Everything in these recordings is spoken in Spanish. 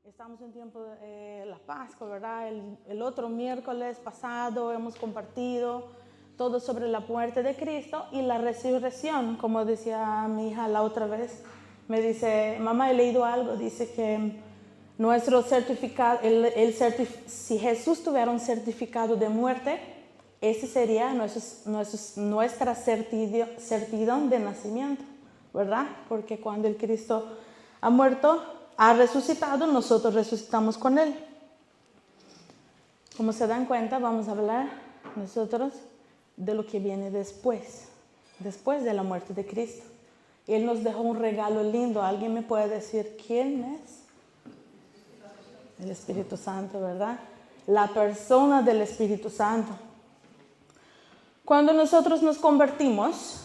Estamos en tiempo de la Pascua, ¿verdad? El otro miércoles pasado hemos compartido todo sobre la muerte de Cristo y la resurrección. Como decía mi hija la otra vez, me dice, mamá, he leído algo, dice que nuestro certificado, si Jesús tuviera un certificado de muerte, ese sería nuestra certidumbre de nacimiento, ¿verdad? Porque cuando el Cristo ha muerto, ha resucitado, nosotros resucitamos con Él. Como se dan cuenta, vamos a hablar nosotros de lo que viene después de la muerte de Cristo. Él nos dejó un regalo lindo. ¿Alguien me puede decir quién es? El Espíritu Santo, ¿verdad? La persona del Espíritu Santo. Cuando nosotros nos convertimos,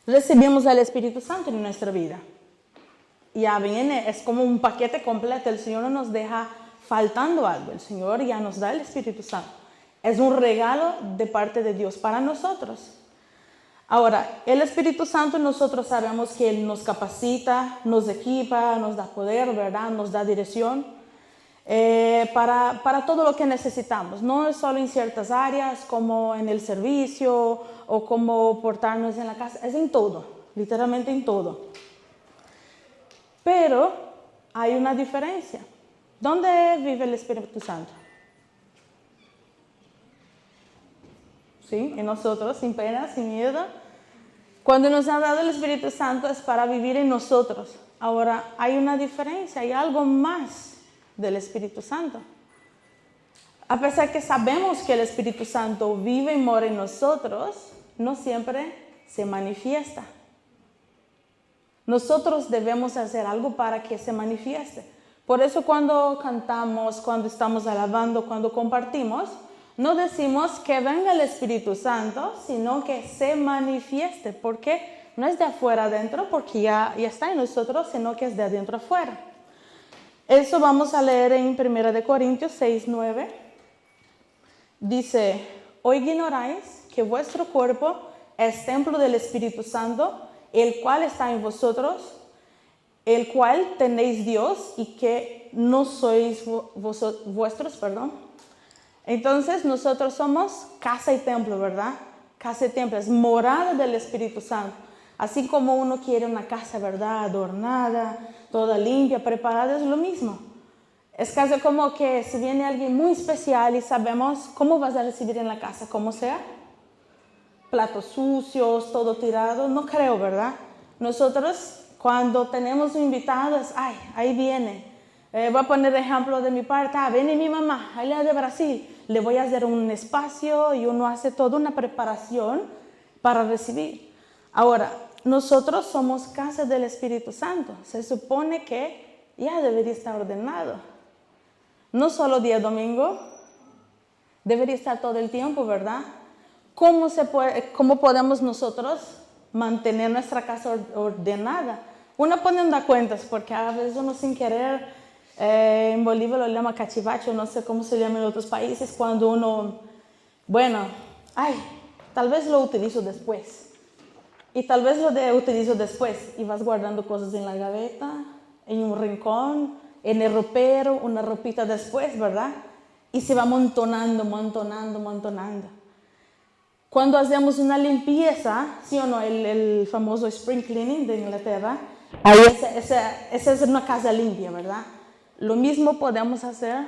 recibimos al Espíritu Santo en nuestra vida. Ya viene, es como un paquete completo. El Señor no nos deja faltando algo. El Señor ya nos da el Espíritu Santo. Es un regalo de parte de Dios para nosotros. Ahora, el Espíritu Santo nosotros sabemos que Él nos capacita, nos equipa, nos da poder, ¿verdad? Nos da dirección para todo lo que necesitamos. No es solo en ciertas áreas como en el servicio o como portarnos en la casa. Es en todo, literalmente en todo. Pero hay una diferencia. ¿Dónde vive el Espíritu Santo? ¿Sí? En nosotros, sin pena, sin miedo. Cuando nos ha dado el Espíritu Santo es para vivir en nosotros. Ahora, hay una diferencia, hay algo más del Espíritu Santo. A pesar que sabemos que el Espíritu Santo vive y mora en nosotros, no siempre se manifiesta. Nosotros debemos hacer algo para que se manifieste. Por eso cuando cantamos, cuando estamos alabando, cuando compartimos, no decimos que venga el Espíritu Santo, sino que se manifieste. Porque no es de afuera adentro, porque ya está en nosotros, sino que es de adentro afuera. Eso vamos a leer en 1 Corintios 6:9. Dice, ¿o ignoráis que vuestro cuerpo es templo del Espíritu Santo, el cual está en vosotros, el cual tenéis Dios y que no sois vuestros, perdón? Entonces nosotros somos casa y templo, ¿verdad? Casa y templo es morada del Espíritu Santo. Así como uno quiere una casa, ¿verdad? Adornada, toda limpia, preparada, es lo mismo. Es casi como que si viene alguien muy especial y sabemos cómo vas a recibir en la casa, como sea. Platos sucios, todo tirado, no creo, ¿verdad? Nosotros cuando tenemos un invitado es, ay, ahí viene. Voy a poner ejemplo de mi parte, viene mi mamá, ella es de Brasil, le voy a hacer un espacio y uno hace toda una preparación para recibir. Ahora, nosotros somos casa del Espíritu Santo, se supone que ya debería estar ordenado. No solo día domingo, debería estar todo el tiempo, ¿verdad? ¿Cómo podemos nosotros mantener nuestra casa ordenada? Uno poniendo a cuentas, porque a veces uno sin querer, en Bolivia lo llama cachivache, no sé cómo se llama en otros países, cuando uno, tal vez lo utilizo después. Y tal vez lo utilizo después y vas guardando cosas en la gaveta, en un rincón, en el ropero, una ropita después, ¿verdad? Y se va amontonando. Cuando hacemos una limpieza, ¿sí o no? El famoso spring cleaning de Inglaterra, ahí esa es una casa limpia, ¿verdad? Lo mismo podemos hacer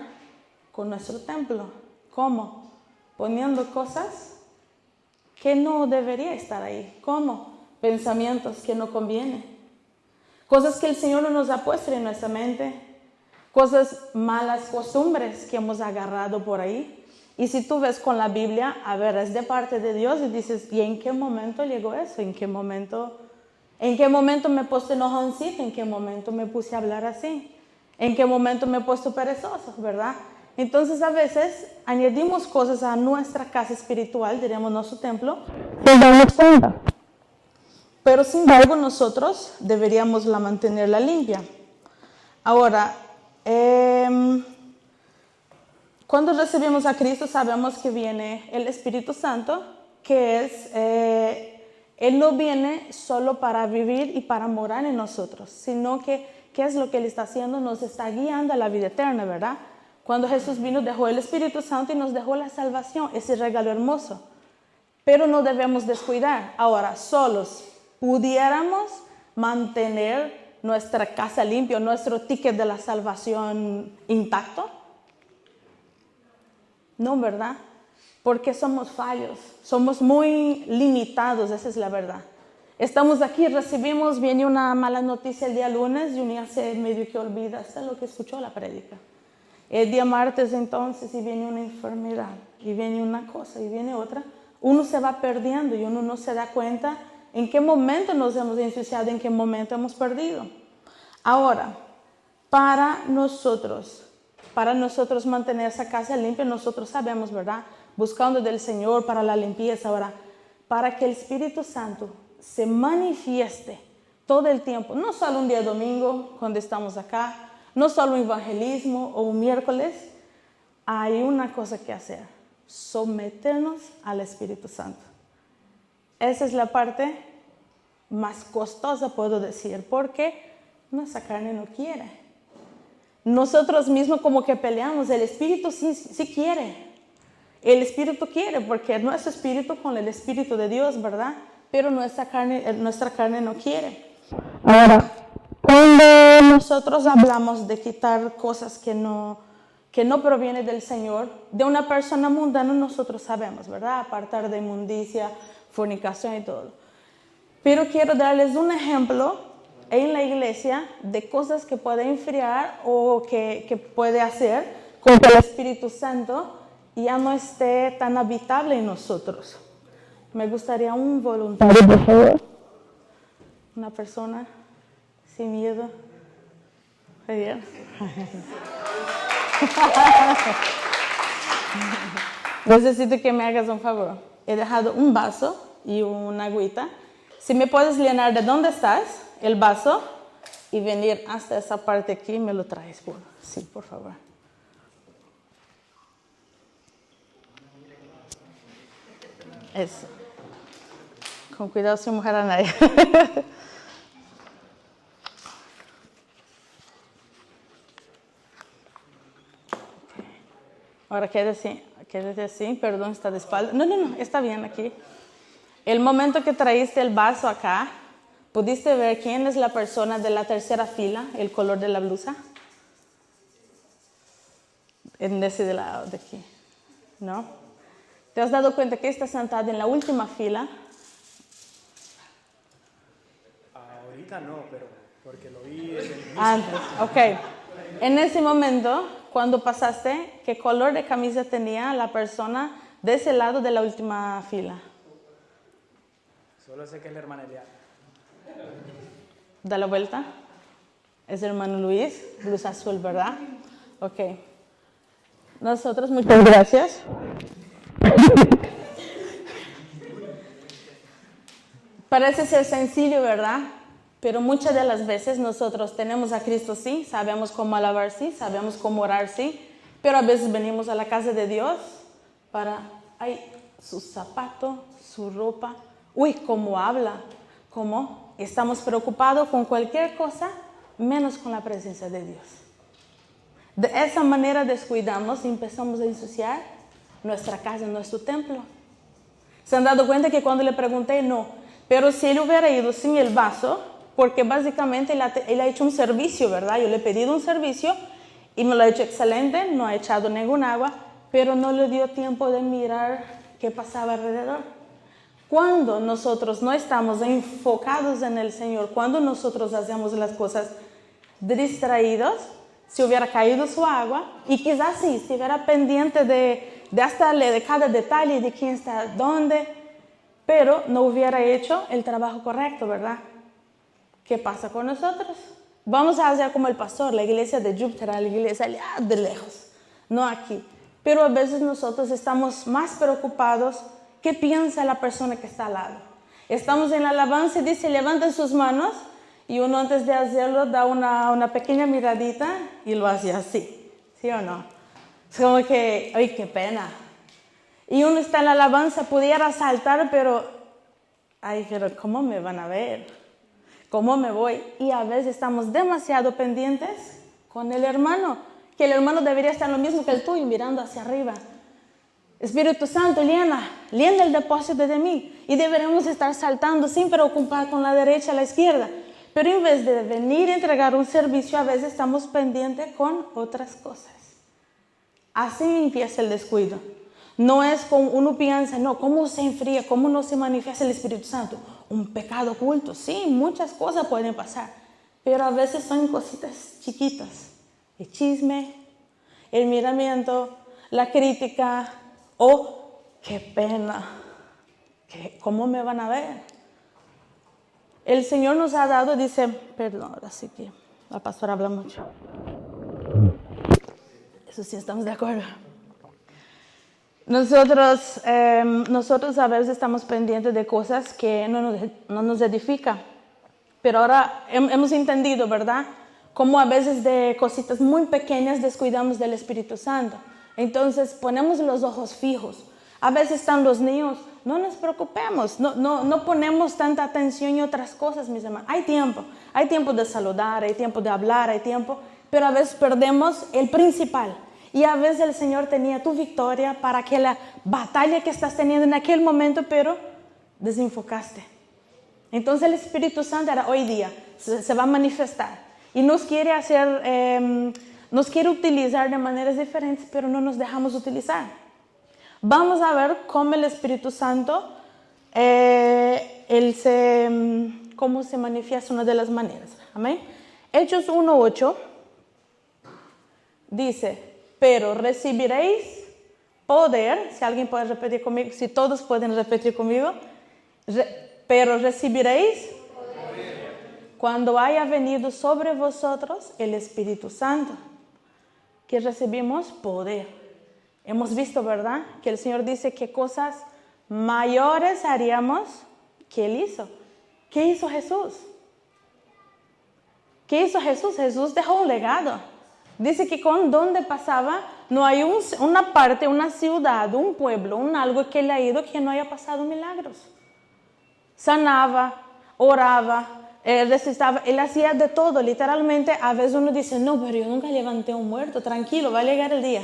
con nuestro templo. ¿Cómo? Poniendo cosas que no debería estar ahí. ¿Cómo? Pensamientos que no convienen. Cosas que el Señor no nos ha puesto en nuestra mente. Cosas, malas costumbres que hemos agarrado por ahí. Y si tú ves con la Biblia, a ver, es de parte de Dios y dices, ¿y en qué momento llegó eso? ¿En qué momento me he puesto enojoncito? ¿En qué momento me puse a hablar así? ¿En qué momento me he puesto perezoso? ¿Verdad? Entonces a veces añadimos cosas a nuestra casa espiritual, diríamos nuestro templo, sin darnos cuenta. Pero sin embargo nosotros deberíamos mantenerla limpia. Ahora, cuando recibimos a Cristo sabemos que viene el Espíritu Santo, que Él no viene solo para vivir y para morar en nosotros, sino que ¿qué es lo que Él está haciendo? Nos está guiando a la vida eterna, ¿verdad? Cuando Jesús vino, dejó el Espíritu Santo y nos dejó la salvación, ese regalo hermoso. Pero no debemos descuidar. Ahora, solos, ¿pudiéramos mantener nuestra casa limpia, nuestro ticket de la salvación intacto? No, ¿verdad? Porque somos fallos, somos muy limitados, esa es la verdad. Estamos aquí, recibimos, viene una mala noticia el día lunes y uno ya se medio que olvida hasta lo que escuchó la prédica. El día martes entonces y viene una enfermedad, y viene una cosa, y viene otra. Uno se va perdiendo y uno no se da cuenta en qué momento nos hemos ensuciado, en qué momento hemos perdido. Ahora, para nosotros mantener esa casa limpia, nosotros sabemos, ¿verdad? Buscando del Señor para la limpieza. Ahora, para que el Espíritu Santo se manifieste todo el tiempo, no solo un día domingo cuando estamos acá, no solo un evangelismo o un miércoles, hay una cosa que hacer: someternos al Espíritu Santo. Esa es la parte más costosa, puedo decir, porque nuestra carne no quiere. Nosotros mismos como que peleamos, el Espíritu sí quiere. El Espíritu quiere porque es nuestro Espíritu con el Espíritu de Dios, ¿verdad? Pero nuestra carne no quiere. Ahora, cuando nosotros hablamos de quitar cosas que no provienen del Señor, de una persona mundana nosotros sabemos, ¿verdad? Apartar de inmundicia, fornicación y todo. Pero quiero darles un ejemplo en la iglesia de cosas que puede enfriar o que puede hacer con que el Espíritu Santo ya no esté tan habitable en nosotros. Me gustaría un voluntario, por favor. Una persona sin miedo. Muy bien. Necesito que me hagas un favor. He dejado un vaso y una agüita. Si me puedes llenar de dónde estás, el vaso, y venir hasta esa parte aquí, me lo traes. Sí, por favor. Eso. Con cuidado sin mojar a nadie. Ahora quédese así, perdón, está de espalda. No, está bien aquí. El momento que traíste el vaso acá, ¿pudiste ver quién es la persona de la tercera fila, el color de la blusa? En ese de lado de aquí, ¿no? ¿Te has dado cuenta que está sentada en la última fila? Ahorita no, pero porque lo vi en el inicio. Antes, ok. En ese momento, cuando pasaste, ¿qué color de camisa tenía la persona de ese lado de la última fila? Solo sé que es la hermana Eliana. Da la vuelta. Es el hermano Luis, blusa azul, ¿verdad? Ok. Nosotros, muchas gracias. Parece ser sencillo, ¿verdad? Pero muchas de las veces nosotros tenemos a Cristo, sí, sabemos cómo alabar, sí, sabemos cómo orar, sí, pero a veces venimos a la casa de Dios para, su zapato, su ropa, cómo habla, cómo estamos preocupados con cualquier cosa, menos con la presencia de Dios. De esa manera descuidamos y empezamos a ensuciar nuestra casa, nuestro templo. ¿Se han dado cuenta que cuando le pregunté, no, pero si él hubiera ido sin el vaso, porque básicamente él ha hecho un servicio, ¿verdad? Yo le he pedido un servicio y me lo ha hecho excelente, no ha echado ningún agua, pero no le dio tiempo de mirar qué pasaba alrededor. Cuando nosotros no estamos enfocados en el Señor, cuando nosotros hacemos las cosas distraídos, si hubiera caído su agua, y quizás sí, estuviera pendiente de cada detalle, de quién está dónde, pero no hubiera hecho el trabajo correcto, ¿verdad? ¿Qué pasa con nosotros? Vamos a hacer como el pastor, la iglesia de Júpiter, la iglesia allá de lejos, no aquí. Pero a veces nosotros estamos más preocupados qué piensa la persona que está al lado. Estamos en la alabanza y dice, levanten sus manos, y uno antes de hacerlo da una pequeña miradita y lo hace así, ¿sí o no? Es como que, ¡ay, qué pena! Y uno está en la alabanza, pudiera saltar, pero ¿cómo me van a ver? ¿Cómo me voy? Y a veces estamos demasiado pendientes con el hermano, que el hermano debería estar lo mismo que el tuyo, mirando hacia arriba. Espíritu Santo, llena el depósito de mí. Y deberemos estar saltando sin preocupar con la derecha a la izquierda. Pero en vez de venir a entregar un servicio, a veces estamos pendientes con otras cosas. Así empieza el descuido. No es como uno piensa, no, ¿cómo se enfría? ¿Cómo no se manifiesta el Espíritu Santo? Un pecado oculto. Sí, muchas cosas pueden pasar. Pero a veces son cositas chiquitas. El chisme, el miramiento, la crítica. Oh, qué pena. ¿Cómo me van a ver? El Señor nos ha dado, dice, perdón, ahora sí que la pastora habla mucho. Eso sí, estamos de acuerdo. Nosotros a veces estamos pendientes de cosas que no nos edifican. Pero ahora hemos entendido, ¿verdad? Cómo a veces de cositas muy pequeñas descuidamos del Espíritu Santo. Entonces ponemos los ojos fijos. A veces están los niños, no nos preocupemos, no ponemos tanta atención en otras cosas, mis hermanos. Hay tiempo de saludar, hay tiempo de hablar, hay tiempo, pero a veces perdemos el principal. Y a veces el Señor tenía tu victoria para aquella batalla que estás teniendo en aquel momento, pero desenfocaste. Entonces el Espíritu Santo era hoy día, se va a manifestar y nos quiere utilizar de maneras diferentes, pero no nos dejamos utilizar. Vamos a ver cómo el Espíritu Santo, cómo se manifiesta una de las maneras. Amén. Hechos 1:8 dice, pero recibiréis poder, si alguien puede repetir conmigo, si todos pueden repetir conmigo, pero recibiréis poder cuando haya venido sobre vosotros el Espíritu Santo, que recibimos poder. Hemos visto, ¿verdad? Que el Señor dice que cosas mayores haríamos que Él hizo. ¿Qué hizo Jesús? ¿Qué hizo Jesús? Jesús dejó un legado. Dice que con donde pasaba no hay una parte, una ciudad, un pueblo, algo que Él ha ido que no haya pasado milagros. Sanaba, oraba, resucitaba, Él hacía de todo. Literalmente, a veces uno dice, no, pero yo nunca levanté un muerto, tranquilo, va a llegar el día.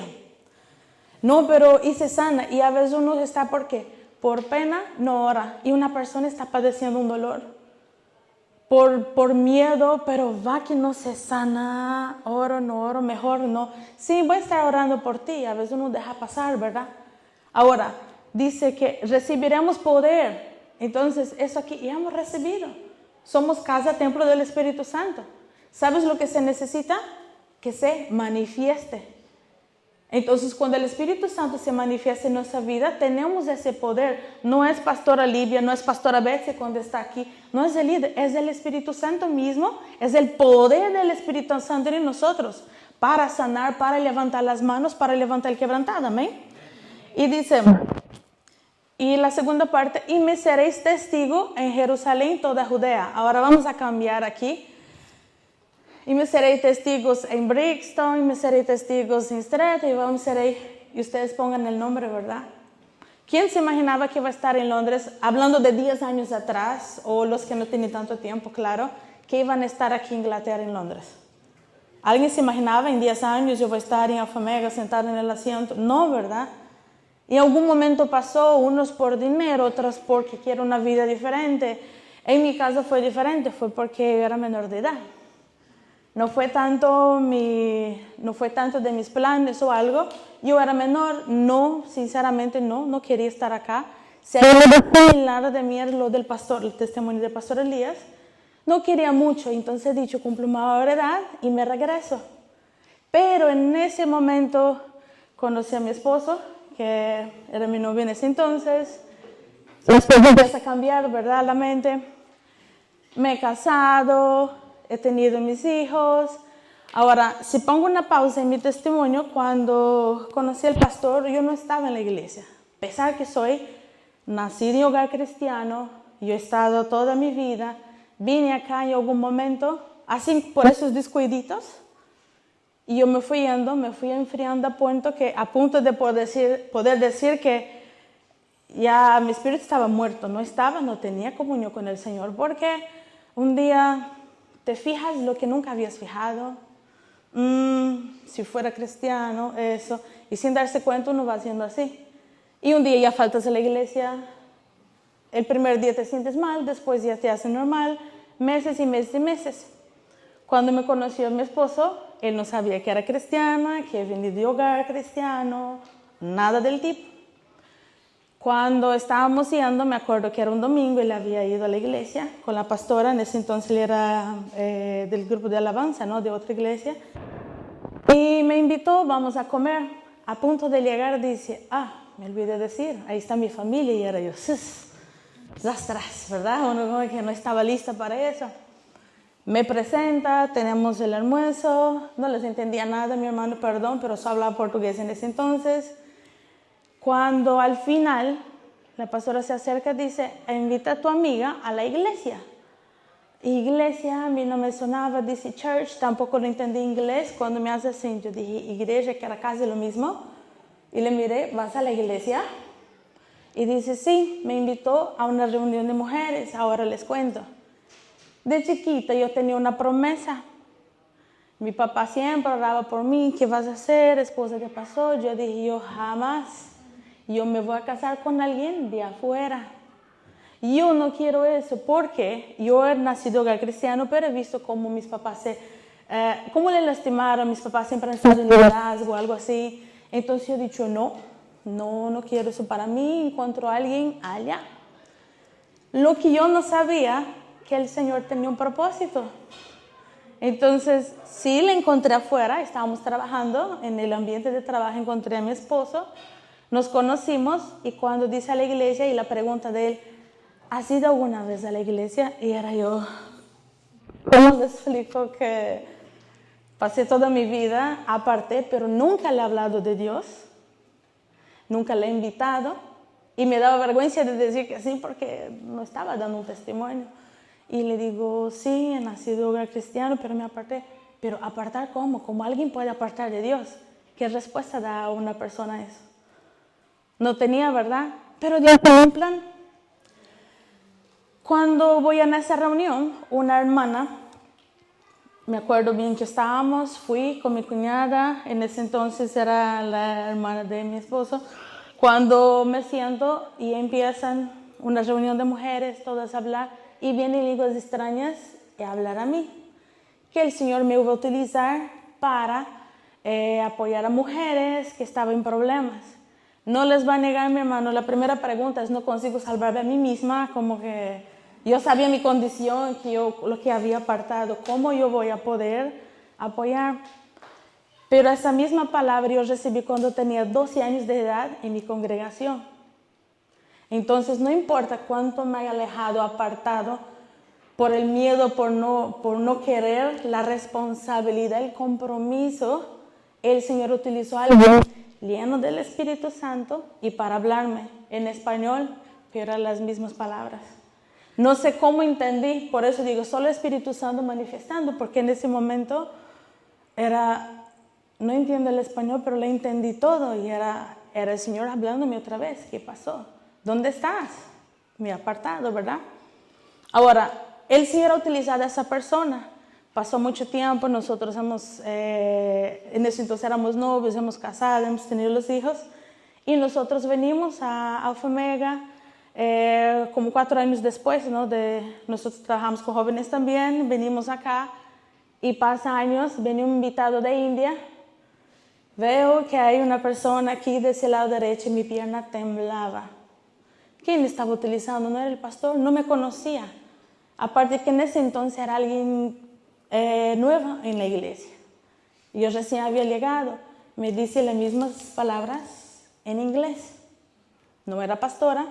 No, pero hice sana. Y a veces uno está, ¿por qué? Por pena no ora. Y una persona está padeciendo un dolor. Por miedo, pero va que no se sana. Oro, no oro, mejor no. Sí, voy a estar orando por ti. A veces uno deja pasar, ¿verdad? Ahora, dice que recibiremos poder. Entonces, eso aquí ya hemos recibido. Somos casa, templo del Espíritu Santo. ¿Sabes lo que se necesita? Que se manifieste. Entonces, cuando el Espíritu Santo se manifiesta en nuestra vida, tenemos ese poder. No es pastora Livia, no es pastora Betsy cuando está aquí. No es el líder, es el Espíritu Santo mismo. Es el poder del Espíritu Santo en nosotros para sanar, para levantar las manos, para levantar el quebrantado. Amén. Y dice, y la segunda parte, y me seréis testigo en Jerusalén, toda Judea. Ahora vamos a cambiar aquí. Y me seréis testigos en Brixton, y me seréis testigos en Stratton, y ustedes pongan el nombre, ¿verdad? ¿Quién se imaginaba que iba a estar en Londres, hablando de 10 años atrás, o los que no tienen tanto tiempo, claro, que iban a estar aquí en Inglaterra, en Londres? ¿Alguien se imaginaba en 10 años yo voy a estar en Alfa Omega sentado en el asiento? No, ¿verdad? Y en algún momento pasó, unos por dinero, otros porque quieren una vida diferente. En mi caso fue diferente, fue porque yo era menor de edad. No fue tanto de mis planes o algo. Yo era menor, sinceramente no quería estar acá. Si hay un lado de mí lo del pastor, el testimonio del pastor Elías, no quería mucho, entonces he dicho, cumplo mayor edad y me regreso. Pero en ese momento conocí a mi esposo, que era mi novio en ese entonces. Después empieza a cambiar, ¿verdad? La mente. Me he casado. He tenido mis hijos. Ahora, si pongo una pausa en mi testimonio, cuando conocí al pastor, yo no estaba en la iglesia. A pesar que soy nacida en hogar cristiano, yo he estado toda mi vida, vine acá en algún momento, así por esos descuiditos, y yo me fui enfriando a punto de poder decir que ya mi espíritu estaba muerto, no tenía comunión con el Señor, porque un día te fijas lo que nunca habías fijado. Si fuera cristiano, eso. Y sin darse cuenta uno va haciendo así. Y un día ya faltas a la iglesia. El primer día te sientes mal, después ya te hace normal. Meses y meses y meses. Cuando me conoció mi esposo, él no sabía que era cristiana, que venía de hogar cristiano, nada del tipo. Cuando estábamos yendo, me acuerdo que era un domingo, él había ido a la iglesia con la pastora, en ese entonces él era del grupo de alabanza, ¿no? De otra iglesia. Y me invitó, vamos a comer. A punto de llegar dice, me olvidé decir, ahí está mi familia. Y era yo, desastras, ¿verdad? Uno como que no estaba lista para eso. Me presenta, tenemos el almuerzo, no les entendía nada, mi hermano, perdón, pero solo hablaba portugués en ese entonces. Cuando al final la pastora se acerca y dice, invita a tu amiga a la iglesia. Iglesia, a mí no me sonaba, dice church, tampoco lo entendí inglés. Cuando me hace así, yo dije iglesia, que era casi lo mismo. Y le miré, ¿vas a la iglesia? Y dice, sí, me invitó a una reunión de mujeres, ahora les cuento. De chiquita yo tenía una promesa. Mi papá siempre oraba por mí, ¿qué vas a hacer? Esposa, ¿qué pasó? Yo dije, yo jamás. Yo me voy a casar con alguien de afuera. Yo no quiero eso porque yo he nacido hogar cristiano, pero he visto cómo mis papás cómo le lastimaron. Mis papás siempre han estado en liderazgo o algo así. Entonces yo he dicho, no quiero eso para mí. Encuentro a alguien allá. Lo que yo no sabía, que el Señor tenía un propósito. Entonces, sí, le encontré afuera. Estábamos trabajando en el ambiente de trabajo, encontré a mi esposo. Nos conocimos y cuando dice a la iglesia y la pregunta de él, ¿has ido alguna vez a la iglesia? Y era yo, ¿cómo les explico que pasé toda mi vida aparte, pero nunca le he hablado de Dios? Nunca le he invitado y me daba vergüenza de decir que sí porque no estaba dando un testimonio. Y le digo, sí, he nacido hogar cristiano, pero me aparté. Pero ¿apartar cómo? ¿Cómo alguien puede apartar de Dios? ¿Qué respuesta da a una persona a eso? No tenía, ¿verdad? Pero Dios tenía un plan. Cuando voy a esa reunión, una hermana, me acuerdo bien que estábamos, fui con mi cuñada, en ese entonces era la hermana de mi esposo. Cuando me siento y empiezan una reunión de mujeres, todas a hablar, y vienen lenguas extrañas y hablar a mí, que el Señor me iba a utilizar para apoyar a mujeres que estaban en problemas. No les va a negar, mi hermano, la primera pregunta es, no consigo salvarme a mí misma, como que yo sabía mi condición, que yo lo que había apartado, cómo yo voy a poder apoyar. Pero esa misma palabra yo recibí cuando tenía 12 años de edad en mi congregación. Entonces no importa cuánto me haya alejado, apartado, por el miedo, por no querer, la responsabilidad, el compromiso, el Señor utilizó a alguien lleno del Espíritu Santo y para hablarme en español, pero eran las mismas palabras. No sé cómo entendí, por eso digo, solo el Espíritu Santo manifestando, porque en ese momento no entiendo el español, pero le entendí todo y era el Señor hablándome otra vez. ¿Qué pasó? ¿Dónde estás? Me he apartado, ¿verdad? Ahora, el Señor ha utilizado a esa persona. Pasó mucho tiempo, nosotros en ese entonces éramos novios, hemos casado, hemos tenido los hijos. Y nosotros venimos a Alfa Omega como 4 años después, ¿no? Nosotros trabajamos con jóvenes también, venimos acá y pasa años, viene un invitado de India. Veo que hay una persona aquí de ese lado derecho y mi pierna temblaba. ¿Quién estaba utilizando? No era el pastor, no me conocía. Aparte que en ese entonces era alguien nuevo en la iglesia. Yo recién había llegado. Me dice las mismas palabras en inglés. No era pastora,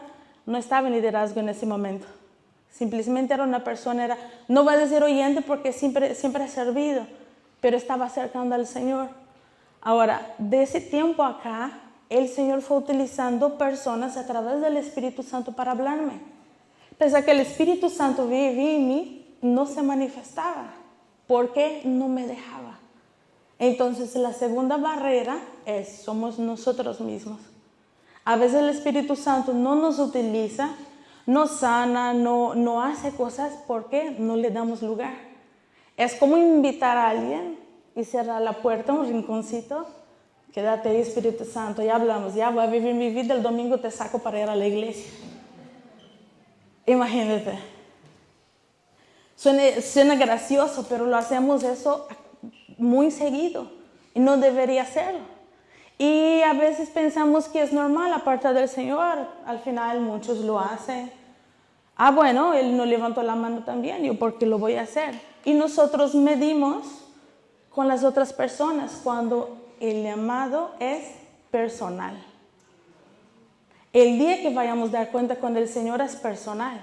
no estaba en liderazgo en ese momento. Simplemente era una persona, no voy a decir oyente porque siempre he servido, pero estaba acercando al Señor. Ahora, de ese tiempo acá, el Señor fue utilizando personas a través del Espíritu Santo para hablarme. Pese a que el Espíritu Santo vivía en mí, no se manifestaba. ¿Por qué? No me dejaba. Entonces, la segunda barrera somos nosotros mismos. A veces el Espíritu Santo no nos utiliza, no sana, no hace cosas porque no le damos lugar. Es como invitar a alguien y cerrar la puerta, un rinconcito. Quédate ahí, Espíritu Santo, ya hablamos, ya voy a vivir mi vida, el domingo te saco para ir a la iglesia. Imagínate. Suena gracioso, pero lo hacemos eso muy seguido y no debería hacerlo. Y a veces pensamos que es normal apartar del Señor, al final muchos lo hacen. Bueno, Él no levantó la mano también, yo ¿por qué lo voy a hacer? Y nosotros medimos con las otras personas cuando el llamado es personal. El día que vayamos a dar cuenta con el Señor es personal.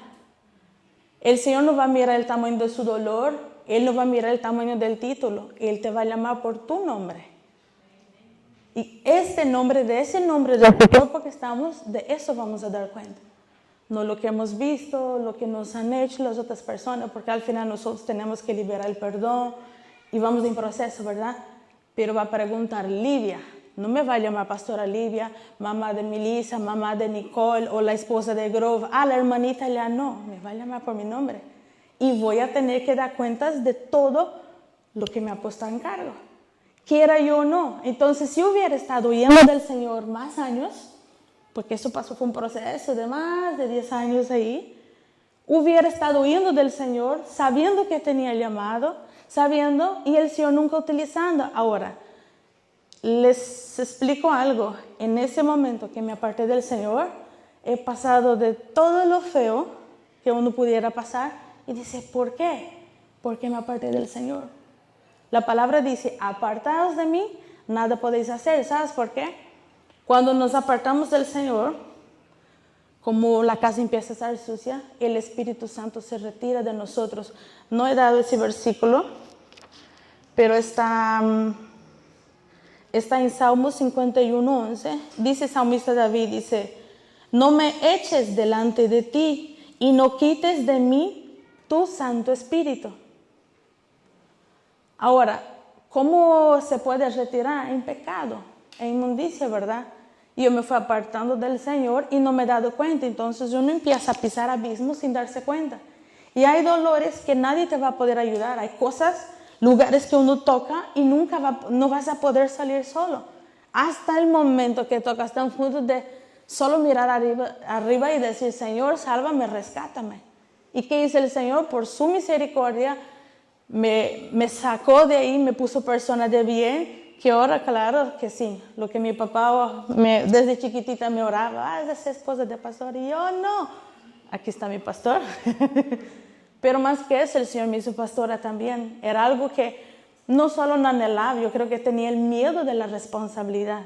El Señor no va a mirar el tamaño de su dolor, Él no va a mirar el tamaño del título, Él te va a llamar por tu nombre. Y de ese nombre del cuerpo que estamos, de eso vamos a dar cuenta. No lo que hemos visto, lo que nos han hecho las otras personas, porque al final nosotros tenemos que liberar el perdón y vamos en proceso, ¿verdad? Pero va a preguntar, Livia, no me va a llamar pastora Livia, mamá de Melissa, mamá de Nicole o la esposa de Grove. La hermanita ya no, me va a llamar por mi nombre. Y voy a tener que dar cuentas de todo lo que me ha puesto en cargo, quiera yo o no. Entonces, si hubiera estado huyendo del Señor más años, porque eso pasó, fue un proceso de más de 10 años ahí, hubiera estado huyendo del Señor, sabiendo que tenía llamado, sabiendo, y el Señor nunca utilizando. Ahora, les explico algo. En ese momento que me aparté del Señor, he pasado de todo lo feo que uno pudiera pasar y dice, ¿por qué? Porque me aparté del Señor. La palabra dice, apartados de mí, nada podéis hacer. ¿Sabes por qué? Cuando nos apartamos del Señor, como la casa empieza a estar sucia, el Espíritu Santo se retira de nosotros. No he dado ese versículo, pero está en Salmos 51:11. Dice el salmista David, dice, no me eches delante de ti y no quites de mí tu Santo Espíritu. Ahora, ¿cómo se puede retirar? En pecado, en inmundicia, ¿verdad? Yo me fui apartando del Señor y no me he dado cuenta. Entonces uno empieza a pisar abismos sin darse cuenta. Y hay dolores que nadie te va a poder ayudar. Hay cosas, lugares que uno toca y no vas a poder salir solo. Hasta el momento que tocas tan fondo de solo mirar arriba y decir, Señor, sálvame, rescátame. ¿Y qué hizo el Señor? Por su misericordia me sacó de ahí, me puso persona de bien. Que ahora, claro que sí, lo que mi papá desde chiquitita me oraba, es esposa de pastor, y yo no, aquí está mi pastor. Pero más que eso, el Señor me hizo pastora también. Era algo que no solo no anhelaba, yo creo que tenía el miedo de la responsabilidad.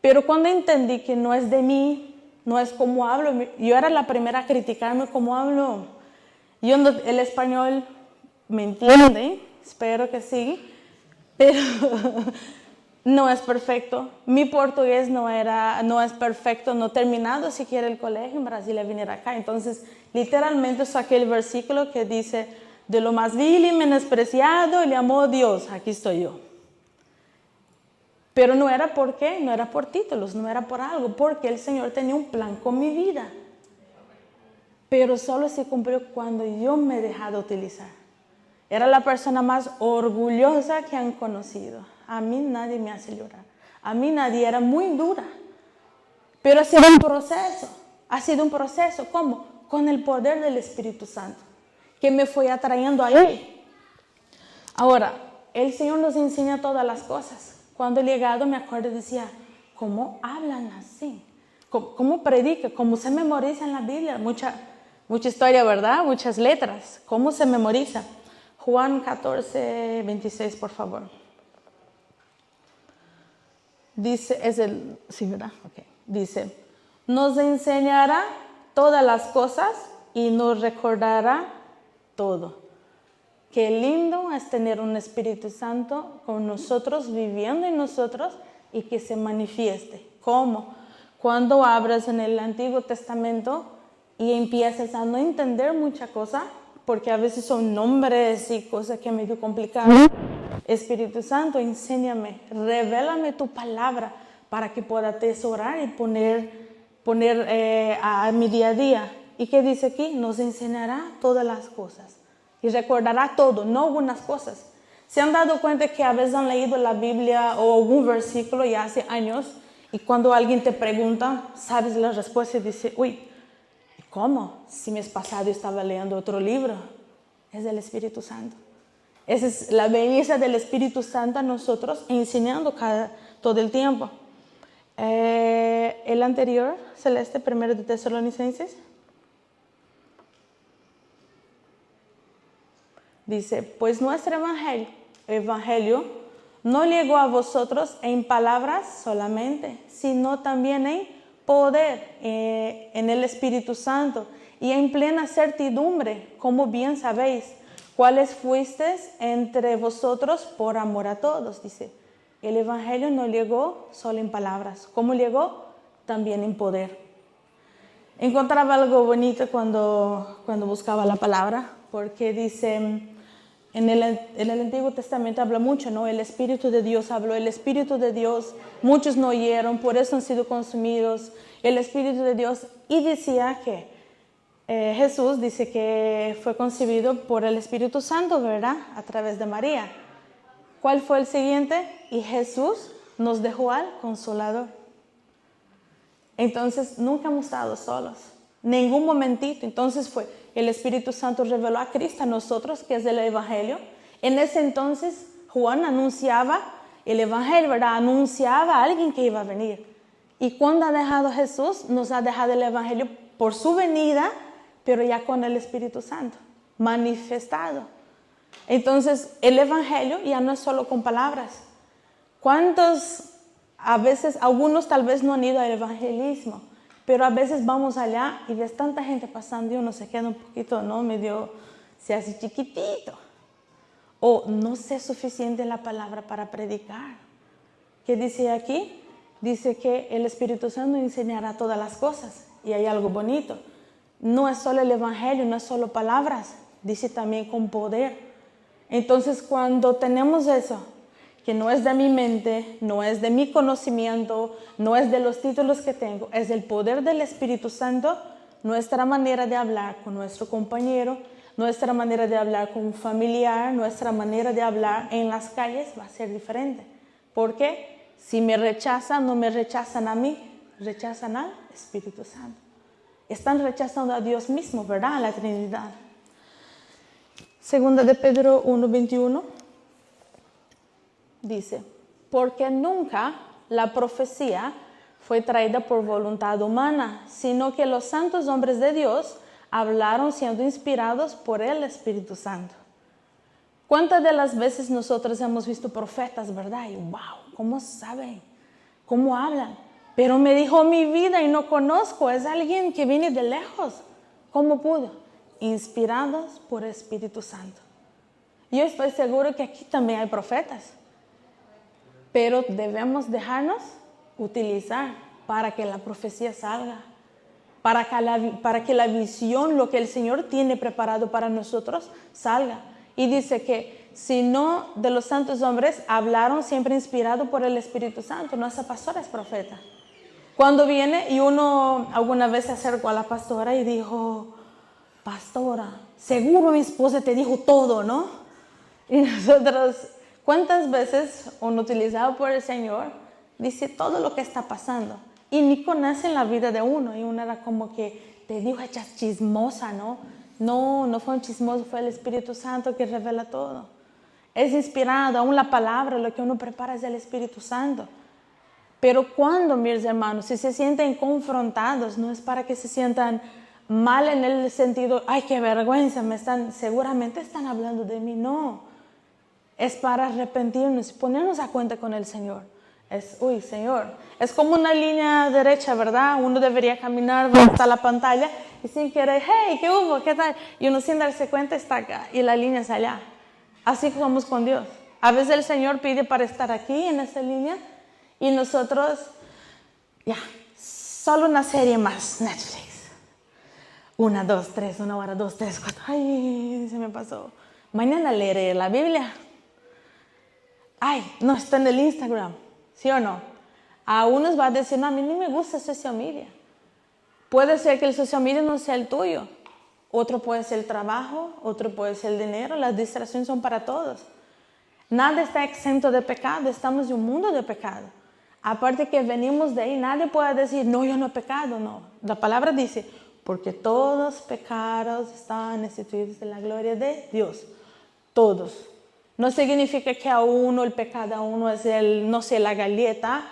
Pero cuando entendí que no es de mí, no es como hablo, yo era la primera a criticarme como hablo. El español me entiende, espero que sí. Pero no es perfecto. Mi portugués no es perfecto, no he terminado siquiera el colegio en Brasil a venir acá. Entonces, literalmente saqué el versículo que dice, de lo más vil y menospreciado le amó Dios, aquí estoy yo. Pero no era por qué, no era por títulos, no era por algo, porque el Señor tenía un plan con mi vida. Pero solo se cumplió cuando yo me he dejado utilizar. Era la persona más orgullosa que han conocido. A mí nadie me hace llorar. A mí nadie, era muy dura. Pero ha sido un proceso. Ha sido un proceso. ¿Cómo? Con el poder del Espíritu Santo, que me fue atrayendo a Él. Ahora, el Señor nos enseña todas las cosas. Cuando he llegado me acuerdo y decía, ¿cómo hablan así? ¿Cómo predican? ¿Cómo se memoriza en la Biblia? Mucha historia, ¿verdad? Muchas letras. ¿Cómo se memoriza? Juan 14, 26, por favor. Dice, sí, ¿verdad? Okay. Dice, nos enseñará todas las cosas y nos recordará todo. Qué lindo es tener un Espíritu Santo con nosotros, viviendo en nosotros y que se manifieste. ¿Cómo? Cuando abras en el Antiguo Testamento y empiezas a no entender mucha cosa, porque a veces son nombres y cosas que medio complicadas. Espíritu Santo, enséñame, revélame tu palabra para que pueda atesorar y poner a mi día a día. ¿Y qué dice aquí? Nos enseñará todas las cosas. Y recordará todo, no algunas cosas. ¿Se han dado cuenta que a veces han leído la Biblia o algún versículo ya hace años y cuando alguien te pregunta, sabes la respuesta y dice, uy, ¿cómo? Si mes pasado estaba leyendo otro libro. Es del Espíritu Santo. Esa es la belleza del Espíritu Santo a nosotros, enseñando todo el tiempo. El anterior, Celeste, 1 de Tesalonicenses. Dice, pues nuestro evangelio no llegó a vosotros en palabras solamente, sino también en poder, en el Espíritu Santo y en plena certidumbre, como bien sabéis, cuáles fuisteis entre vosotros por amor a todos. Dice, el evangelio no llegó solo en palabras, como llegó también en poder. Encontraba algo bonito cuando buscaba la palabra, porque dice, en el Antiguo Testamento habla mucho, ¿no? El Espíritu de Dios habló, el Espíritu de Dios, muchos no oyeron, por eso han sido consumidos, el Espíritu de Dios, y decía que Jesús dice que fue concebido por el Espíritu Santo, ¿verdad? A través de María. ¿Cuál fue el siguiente? Y Jesús nos dejó al Consolador. Entonces, nunca hemos estado solos, ningún momentito. Entonces fue, el Espíritu Santo reveló a Cristo a nosotros, que es el Evangelio. En ese entonces, Juan anunciaba el Evangelio, ¿verdad? Anunciaba a alguien que iba a venir. Y cuando ha dejado Jesús, nos ha dejado el Evangelio por su venida, pero ya con el Espíritu Santo, manifestado. Entonces, el Evangelio ya no es solo con palabras. ¿Cuántos, a veces, algunos tal vez no han ido al evangelismo, pero a veces vamos allá y ves tanta gente pasando y uno se queda un poquito, ¿no? Medio, se hace chiquitito. O no sé suficiente la palabra para predicar. ¿Qué dice aquí? Dice que el Espíritu Santo enseñará todas las cosas. Y hay algo bonito. No es solo el evangelio, no es solo palabras. Dice también con poder. Entonces, cuando tenemos eso, que no es de mi mente, no es de mi conocimiento, no es de los títulos que tengo, es el poder del Espíritu Santo, nuestra manera de hablar con nuestro compañero, nuestra manera de hablar con un familiar, nuestra manera de hablar en las calles va a ser diferente. Porque si me rechazan, no me rechazan a mí, rechazan al Espíritu Santo. Están rechazando a Dios mismo, ¿verdad? A la Trinidad. Segunda de Pedro 1:21 dice, porque nunca la profecía fue traída por voluntad humana, sino que los santos hombres de Dios hablaron siendo inspirados por el Espíritu Santo. ¿Cuántas de las veces nosotros hemos visto profetas, verdad? Y wow, ¿cómo saben? ¿Cómo hablan? Pero me dijo mi vida y no conozco, es alguien que viene de lejos. ¿Cómo pudo? Inspirados por el Espíritu Santo. Yo estoy seguro que aquí también hay profetas, pero debemos dejarnos utilizar para que la profecía salga, para que la visión, lo que el Señor tiene preparado para nosotros, salga. Y dice que si no de los santos hombres hablaron siempre inspirado por el Espíritu Santo, nuestra pastora es profeta. Cuando viene y uno alguna vez se acercó a la pastora y dijo, pastora, seguro mi esposa te dijo todo, ¿no? Y nosotros, ¿cuántas veces uno utilizado por el Señor dice todo lo que está pasando? Y ni conocen la vida de uno. Y uno era como que te dijo, hecha chismosa, ¿no? No fue un chismoso, fue el Espíritu Santo que revela todo. Es inspirado, aún la palabra, lo que uno prepara es el Espíritu Santo. Pero cuando, mis hermanos, si se sienten confrontados, no es para que se sientan mal en el sentido, ay, qué vergüenza, seguramente están hablando de mí. No, es para arrepentirnos y ponernos a cuenta con el Señor. Señor, es como una línea derecha, ¿verdad? Uno debería caminar hasta la pantalla y sin querer, hey, ¿qué hubo? ¿Qué tal? Y uno sin darse cuenta está acá y la línea es allá. Así somos con Dios. A veces el Señor pide para estar aquí en esa línea y nosotros, ya, solo una serie más, Netflix. 1, 2, 3, 1 hora, 2, 3, 4. Ay, se me pasó. Mañana leeré la Biblia. Ay, no, está en el Instagram. ¿Sí o no? A unos va a decir, no, a mí ni me gusta social media. Puede ser que el social media no sea el tuyo. Otro puede ser el trabajo, otro puede ser el dinero. Las distracciones son para todos. Nada está exento de pecado. Estamos en un mundo de pecado. Aparte que venimos de ahí, nadie puede decir, no, yo no he pecado. No. La palabra dice, porque todos pecados están instituidos de la gloria de Dios. Todos. No significa que a uno el pecado, a uno es no sé, la galleta,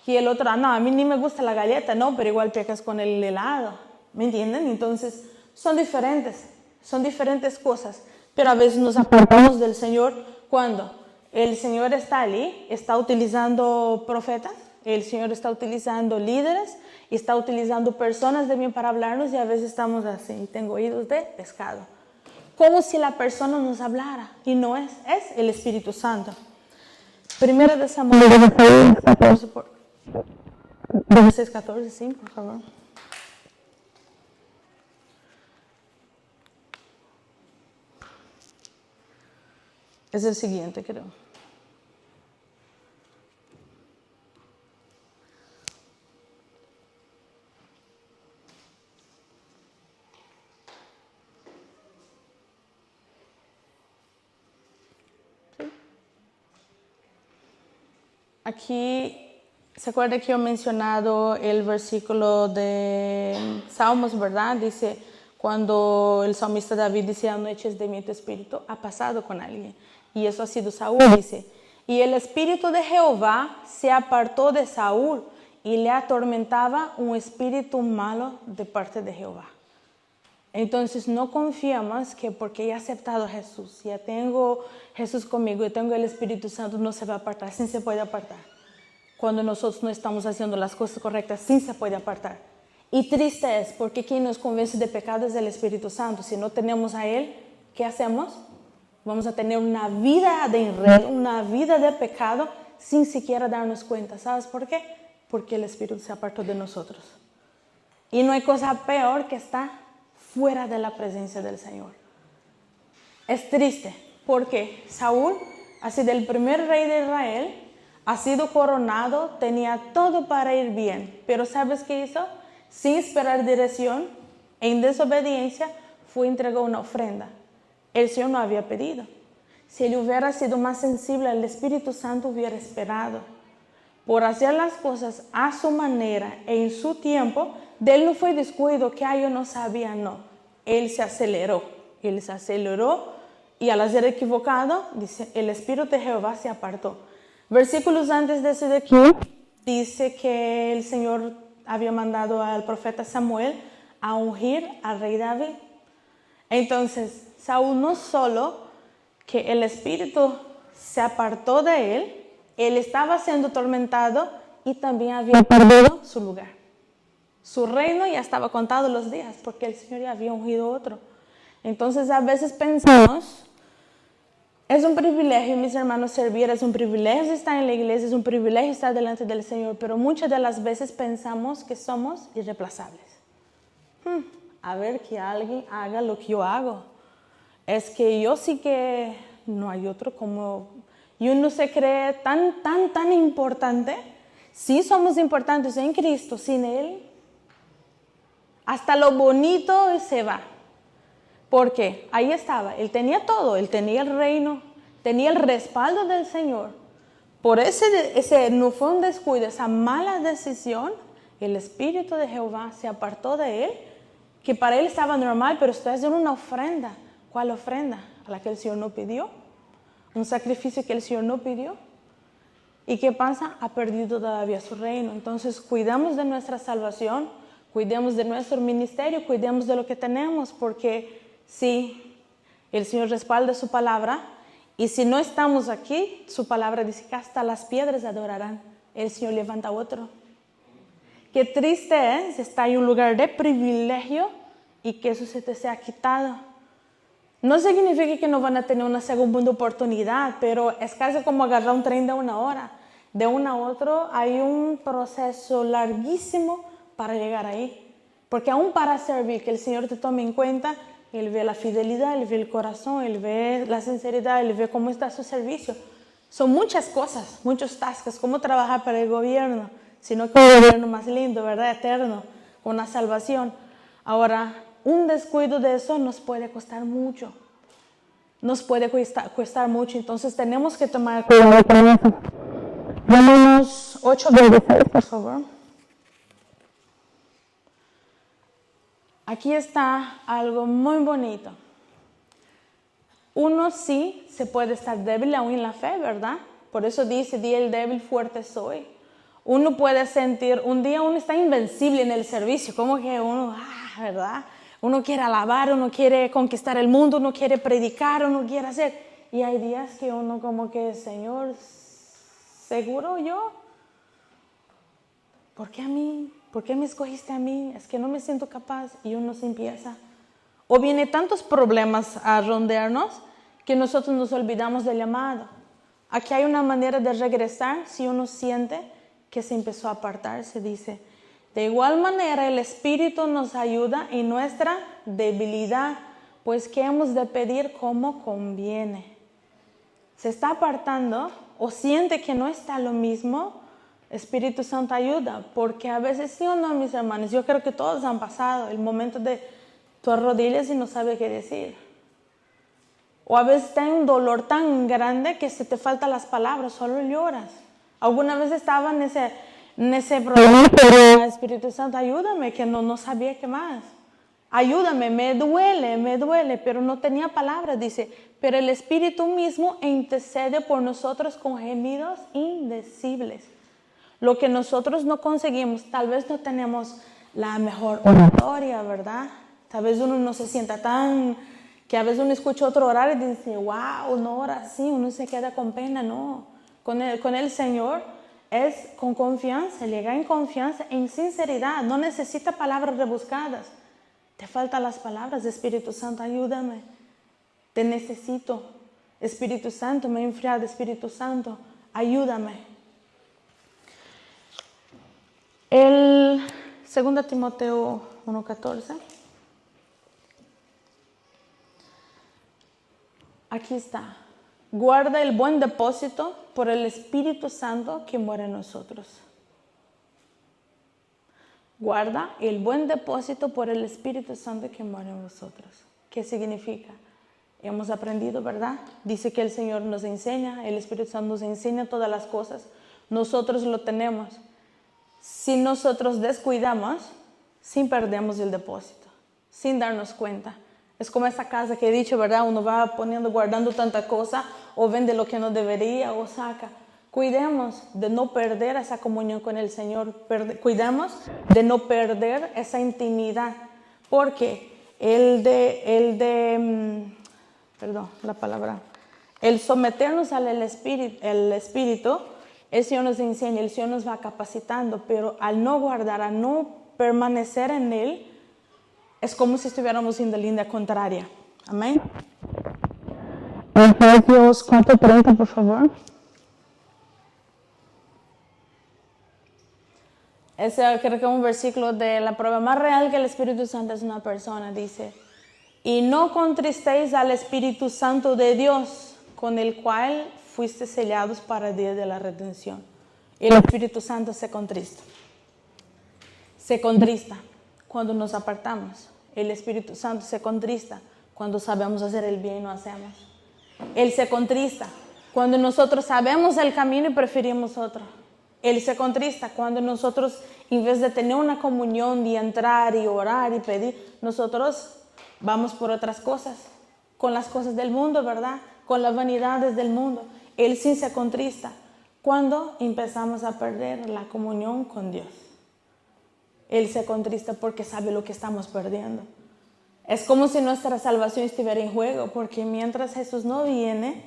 y el otro, no, a mí ni me gusta la galleta, no, pero igual pecas con el helado. ¿Me entienden? Entonces, son diferentes cosas. Pero a veces nos apartamos del Señor cuando el Señor está allí, está utilizando profetas, el Señor está utilizando líderes, y está utilizando personas de bien para hablarnos, y a veces estamos así, tengo oídos de pescado. Como si la persona nos hablara, y no es el Espíritu Santo. Primera de Samuel 14, sí, por favor. Es el siguiente, creo. Aquí, ¿se acuerda que yo he mencionado el versículo de Salmos, verdad? Dice, cuando el salmista David dice, no eches de mí tu espíritu, ha pasado con alguien. Y eso ha sido Saúl, dice. Y el espíritu de Jehová se apartó de Saúl y le atormentaba un espíritu malo de parte de Jehová. Entonces no confiamos que porque ya he aceptado a Jesús, ya tengo Jesús conmigo y tengo el Espíritu Santo, no se va a apartar, sí se puede apartar. Cuando nosotros no estamos haciendo las cosas correctas, sí se puede apartar. Y triste es porque quien nos convence de pecado es el Espíritu Santo. Si no tenemos a Él, ¿qué hacemos? Vamos a tener una vida de enredo, una vida de pecado sin siquiera darnos cuenta. ¿Sabes por qué? Porque el Espíritu se apartó de nosotros. Y no hay cosa peor que estar fuera de la presencia del Señor. Es triste porque Saúl ha sido el primer rey de Israel, ha sido coronado, tenía todo para ir bien, pero ¿sabes qué hizo? Sin esperar dirección, en desobediencia, fue y entregó una ofrenda. El Señor no había pedido. Si él hubiera sido más sensible, el Espíritu Santo hubiera esperado. Por hacer las cosas a su manera e en su tiempo, de él no fue descuido, que yo no sabía, no. Él se aceleró y al hacer equivocado, dice, el Espíritu de Jehová se apartó. Versículos antes de ese de aquí, dice que el Señor había mandado al profeta Samuel a ungir al rey David. Entonces, Saúl no solo que el Espíritu se apartó de él estaba siendo atormentado y también había perdido su lugar. Su reino ya estaba contado los días porque el Señor ya había ungido otro. Entonces a veces pensamos, es un privilegio, mis hermanos, servir, es un privilegio estar en la iglesia, es un privilegio estar delante del Señor, pero muchas de las veces pensamos que somos irreemplazables. A ver que alguien haga lo que yo hago. Es que yo sí que no hay otro como... Y uno se cree tan importante. Sí somos importantes en Cristo, sin Él. Hasta lo bonito se va. Porque ahí estaba, Él tenía todo, Él tenía el reino, tenía el respaldo del Señor. Por ese no fue un descuido, esa mala decisión, el Espíritu de Jehová se apartó de Él, que para Él estaba normal, pero estoy haciendo una ofrenda. ¿Cuál ofrenda? A la que el Señor no pidió. Un sacrificio que el Señor no pidió. ¿Y qué pasa? Ha perdido todavía su reino. Entonces cuidamos de nuestra salvación, cuidemos de nuestro ministerio, cuidemos de lo que tenemos, porque si el Señor respalda su palabra, y si no estamos aquí, su palabra dice que hasta las piedras adorarán. El Señor levanta otro. Qué triste es estar en un lugar de privilegio y que eso se te sea quitado. No significa que no van a tener una segunda oportunidad, pero es casi como agarrar un tren de una hora. De uno a otro hay un proceso larguísimo para llegar ahí. Porque aún para servir, que el Señor te tome en cuenta, Él ve la fidelidad, Él ve el corazón, Él ve la sinceridad, Él ve cómo está su servicio. Son muchas cosas, muchos tasks, cómo trabajar para el gobierno, sino que un gobierno más lindo, ¿verdad? Eterno. con la salvación. Ahora, un descuido de eso nos puede costar mucho. Nos puede costar mucho, entonces tenemos que tomar cuidado con eso. Romanos 8:26, por favor. Aquí está algo muy bonito. Uno sí se puede estar débil aún en la fe, ¿verdad? Por eso dice, di el débil, fuerte soy. Uno puede sentir, un día uno está invencible en el servicio, como que uno, ¿verdad? Uno quiere alabar, uno quiere conquistar el mundo, uno quiere predicar, uno quiere hacer. Y hay días que uno como que, Señor, ¿seguro yo? ¿Por qué a mí? ¿Por qué me escogiste a mí? Es que no me siento capaz. Y uno se empieza. O viene tantos problemas a rondearnos que nosotros nos olvidamos del llamado. Aquí hay una manera de regresar si uno siente que se empezó a apartar. Se dice, de igual manera el Espíritu nos ayuda en nuestra debilidad, pues que hemos de pedir como conviene. Se está apartando o siente que no está lo mismo, Espíritu Santo ayuda, porque a veces sí o no, mis hermanos, yo creo que todos han pasado el momento de tu arrodillas y no sabes qué decir. O a veces está un dolor tan grande que se te faltan las palabras, solo lloras. Alguna vez estaba en ese problema, pero Espíritu Santo, ayúdame, que no sabía qué más. Ayúdame, me duele, pero no tenía palabras, dice. Pero el Espíritu mismo intercede por nosotros con gemidos indecibles. Lo que nosotros no conseguimos, tal vez no tenemos la mejor oratoria, ¿verdad? Tal vez uno no se sienta tan, que a veces uno escucha otro orar y dice, wow, no ora así, uno se queda con pena, no. Con el Señor es con confianza, llega en confianza, en sinceridad, no necesita palabras rebuscadas. Te faltan las palabras, Espíritu Santo, ayúdame, te necesito. Espíritu Santo, me he enfriado, Espíritu Santo, ayúdame. El 2 Timoteo 1:14. Aquí está. Guarda el buen depósito por el Espíritu Santo que mora en nosotros. Guarda el buen depósito por el Espíritu Santo que mora en nosotros. ¿Qué significa? Hemos aprendido, ¿verdad? Dice que el Señor nos enseña, el Espíritu Santo nos enseña todas las cosas. Nosotros lo tenemos. Si nosotros descuidamos, sin perdemos el depósito, sin darnos cuenta. Es como esa casa que he dicho, ¿verdad? Uno va guardando tanta cosa, o vende lo que no debería, o saca. Cuidemos de no perder esa comunión con el Señor. Cuidemos de no perder esa intimidad. Porque el someternos al Espíritu, el Señor nos enseña, el Señor nos va capacitando, pero al no guardar, al no permanecer en Él, es como si estuviéramos en la línea contraria. Amén. Efesios 4:30, por favor. Ese creo que es un versículo de la prueba más real que el Espíritu Santo es una persona. Dice, y no contristéis al Espíritu Santo de Dios, con el cual fuiste sellados para el día de la redención. El Espíritu Santo se contrista. Se contrista cuando nos apartamos. El Espíritu Santo se contrista cuando sabemos hacer el bien y no hacemos. Él se contrista cuando nosotros sabemos el camino y preferimos otro. Él se contrista cuando nosotros, en vez de tener una comunión, de entrar y orar y pedir, nosotros vamos por otras cosas, con las cosas del mundo, ¿verdad? Con las vanidades del mundo. Él sí se contrista cuando empezamos a perder la comunión con Dios. Él se contrista porque sabe lo que estamos perdiendo. Es como si nuestra salvación estuviera en juego, porque mientras Jesús no viene,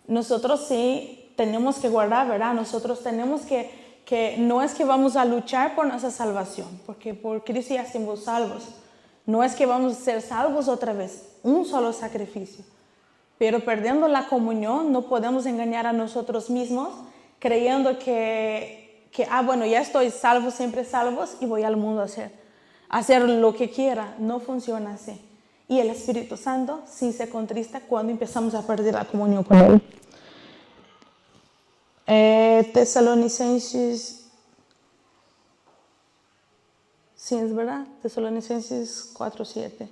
nosotros sí tenemos que guardar, ¿verdad? Nosotros tenemos que no es que vamos a luchar por nuestra salvación, porque por Cristo ya somos salvos. No es que vamos a ser salvos otra vez, un solo sacrificio. Pero perdiendo la comunión, no podemos engañar a nosotros mismos, creyendo que bueno, ya estoy salvo, siempre salvos, y voy al mundo a hacer lo que quiera. No funciona así. Y el Espíritu Santo sí se contrista cuando empezamos a perder la comunión con Él. Tesalonicenses Sí, es verdad. Tesalonicenses 4:7.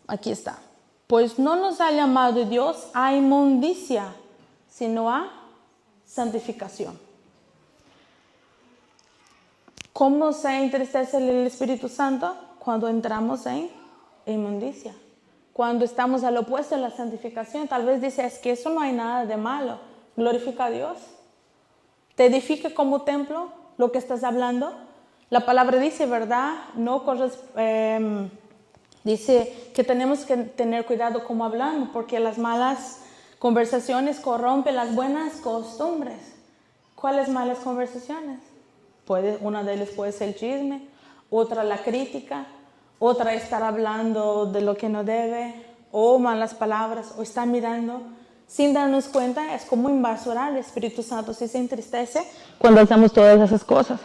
Aquí está. Pues no nos ha llamado Dios a inmundicia, sino a santificación. ¿Cómo se entristece el Espíritu Santo? Cuando entramos en inmundicia. Cuando estamos al opuesto de la santificación. Tal vez dices, es que eso no hay nada de malo. Glorifica a Dios. Te edifica como templo lo que estás hablando. La palabra dice, ¿verdad? No dice que tenemos que tener cuidado cómo hablamos, porque las malas conversaciones corrompen las buenas costumbres. ¿Cuáles malas conversaciones? Una de ellas puede ser el chisme, otra la crítica, otra estar hablando de lo que no debe, o malas palabras, o estar mirando sin darnos cuenta. Es como invasurar. El Espíritu Santo sí se entristece cuando hacemos todas esas cosas.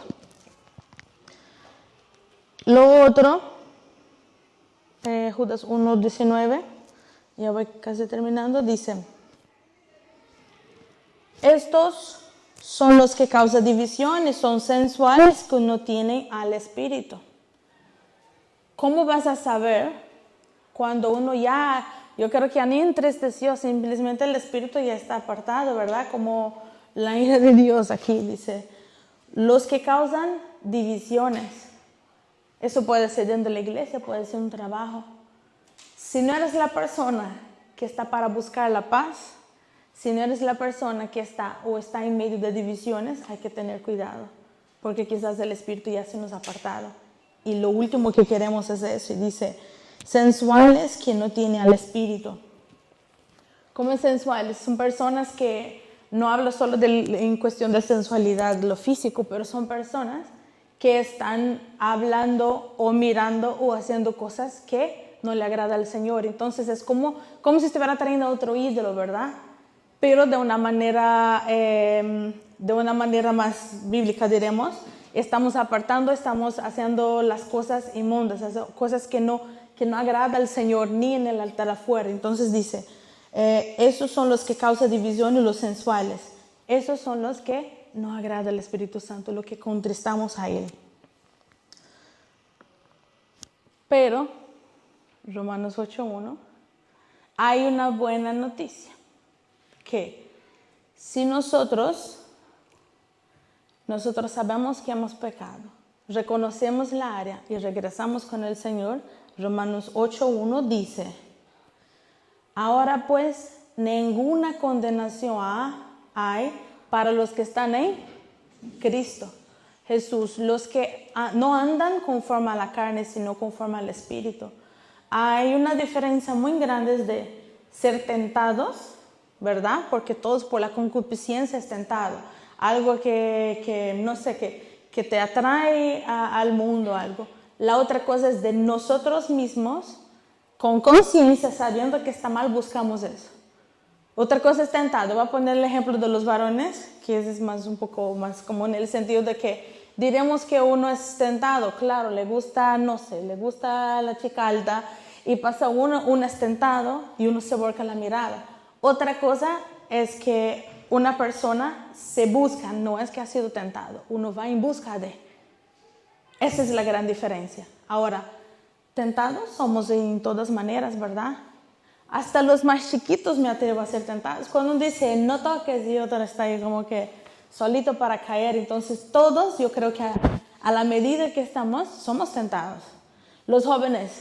Lo otro, Judas 1:19, ya voy casi terminando, dice: estos son los que causan divisiones, son sensuales, que no tienen al Espíritu. ¿Cómo vas a saber cuando uno ya, yo creo que ya ni entristeció, simplemente el Espíritu ya está apartado, ¿verdad? Como la ira de Dios aquí dice, los que causan divisiones. Eso puede ser dentro de la iglesia, puede ser un trabajo. Si no eres la persona que está para buscar la paz, si no eres la persona que está en medio de divisiones, hay que tener cuidado, porque quizás el Espíritu ya se nos ha apartado. Y lo último que queremos es eso, y dice, sensuales que no tienen al Espíritu. ¿Cómo es sensuales? Son personas que, no hablo solo en cuestión de sensualidad, lo físico, pero son personas que están hablando o mirando o haciendo cosas que no le agrada al Señor. Entonces es como si estuviera trayendo a otro ídolo, ¿verdad? Pero de una manera más bíblica, diremos, estamos apartando, estamos haciendo las cosas inmundas, cosas que no agrada al Señor ni en el altar afuera. Entonces dice, esos son los que causan división y los sensuales. Esos son los que no agrada al Espíritu Santo, lo que contristamos a Él. Pero, Romanos 8:1, hay una buena noticia. Que si nosotros sabemos que hemos pecado, reconocemos la área y regresamos con el Señor, Romanos 8:1 dice, ahora pues ninguna condenación hay para los que están en Cristo Jesús, los que no andan conforme a la carne, sino conforme al Espíritu. Hay una diferencia muy grande de ser tentados, ¿verdad? Porque todos por la concupiscencia es tentado. Algo que te atrae al mundo, algo. La otra cosa es de nosotros mismos, con conciencia, sabiendo que está mal, buscamos eso. Otra cosa es tentado. Voy a poner el ejemplo de los varones, que es un poco más común, en el sentido de que diremos que uno es tentado. Claro, le gusta la chica alta, y pasa uno es tentado y uno se volca la mirada. Otra cosa es que una persona se busca, no es que ha sido tentado, uno va en busca de. Esa es la gran diferencia. Ahora, tentados somos en todas maneras, ¿verdad? Hasta los más chiquitos me atrevo a ser tentados. Cuando uno dice, no toques, y otro está ahí como que solito para caer. Entonces todos, yo creo que a la medida que estamos, somos tentados. Los jóvenes,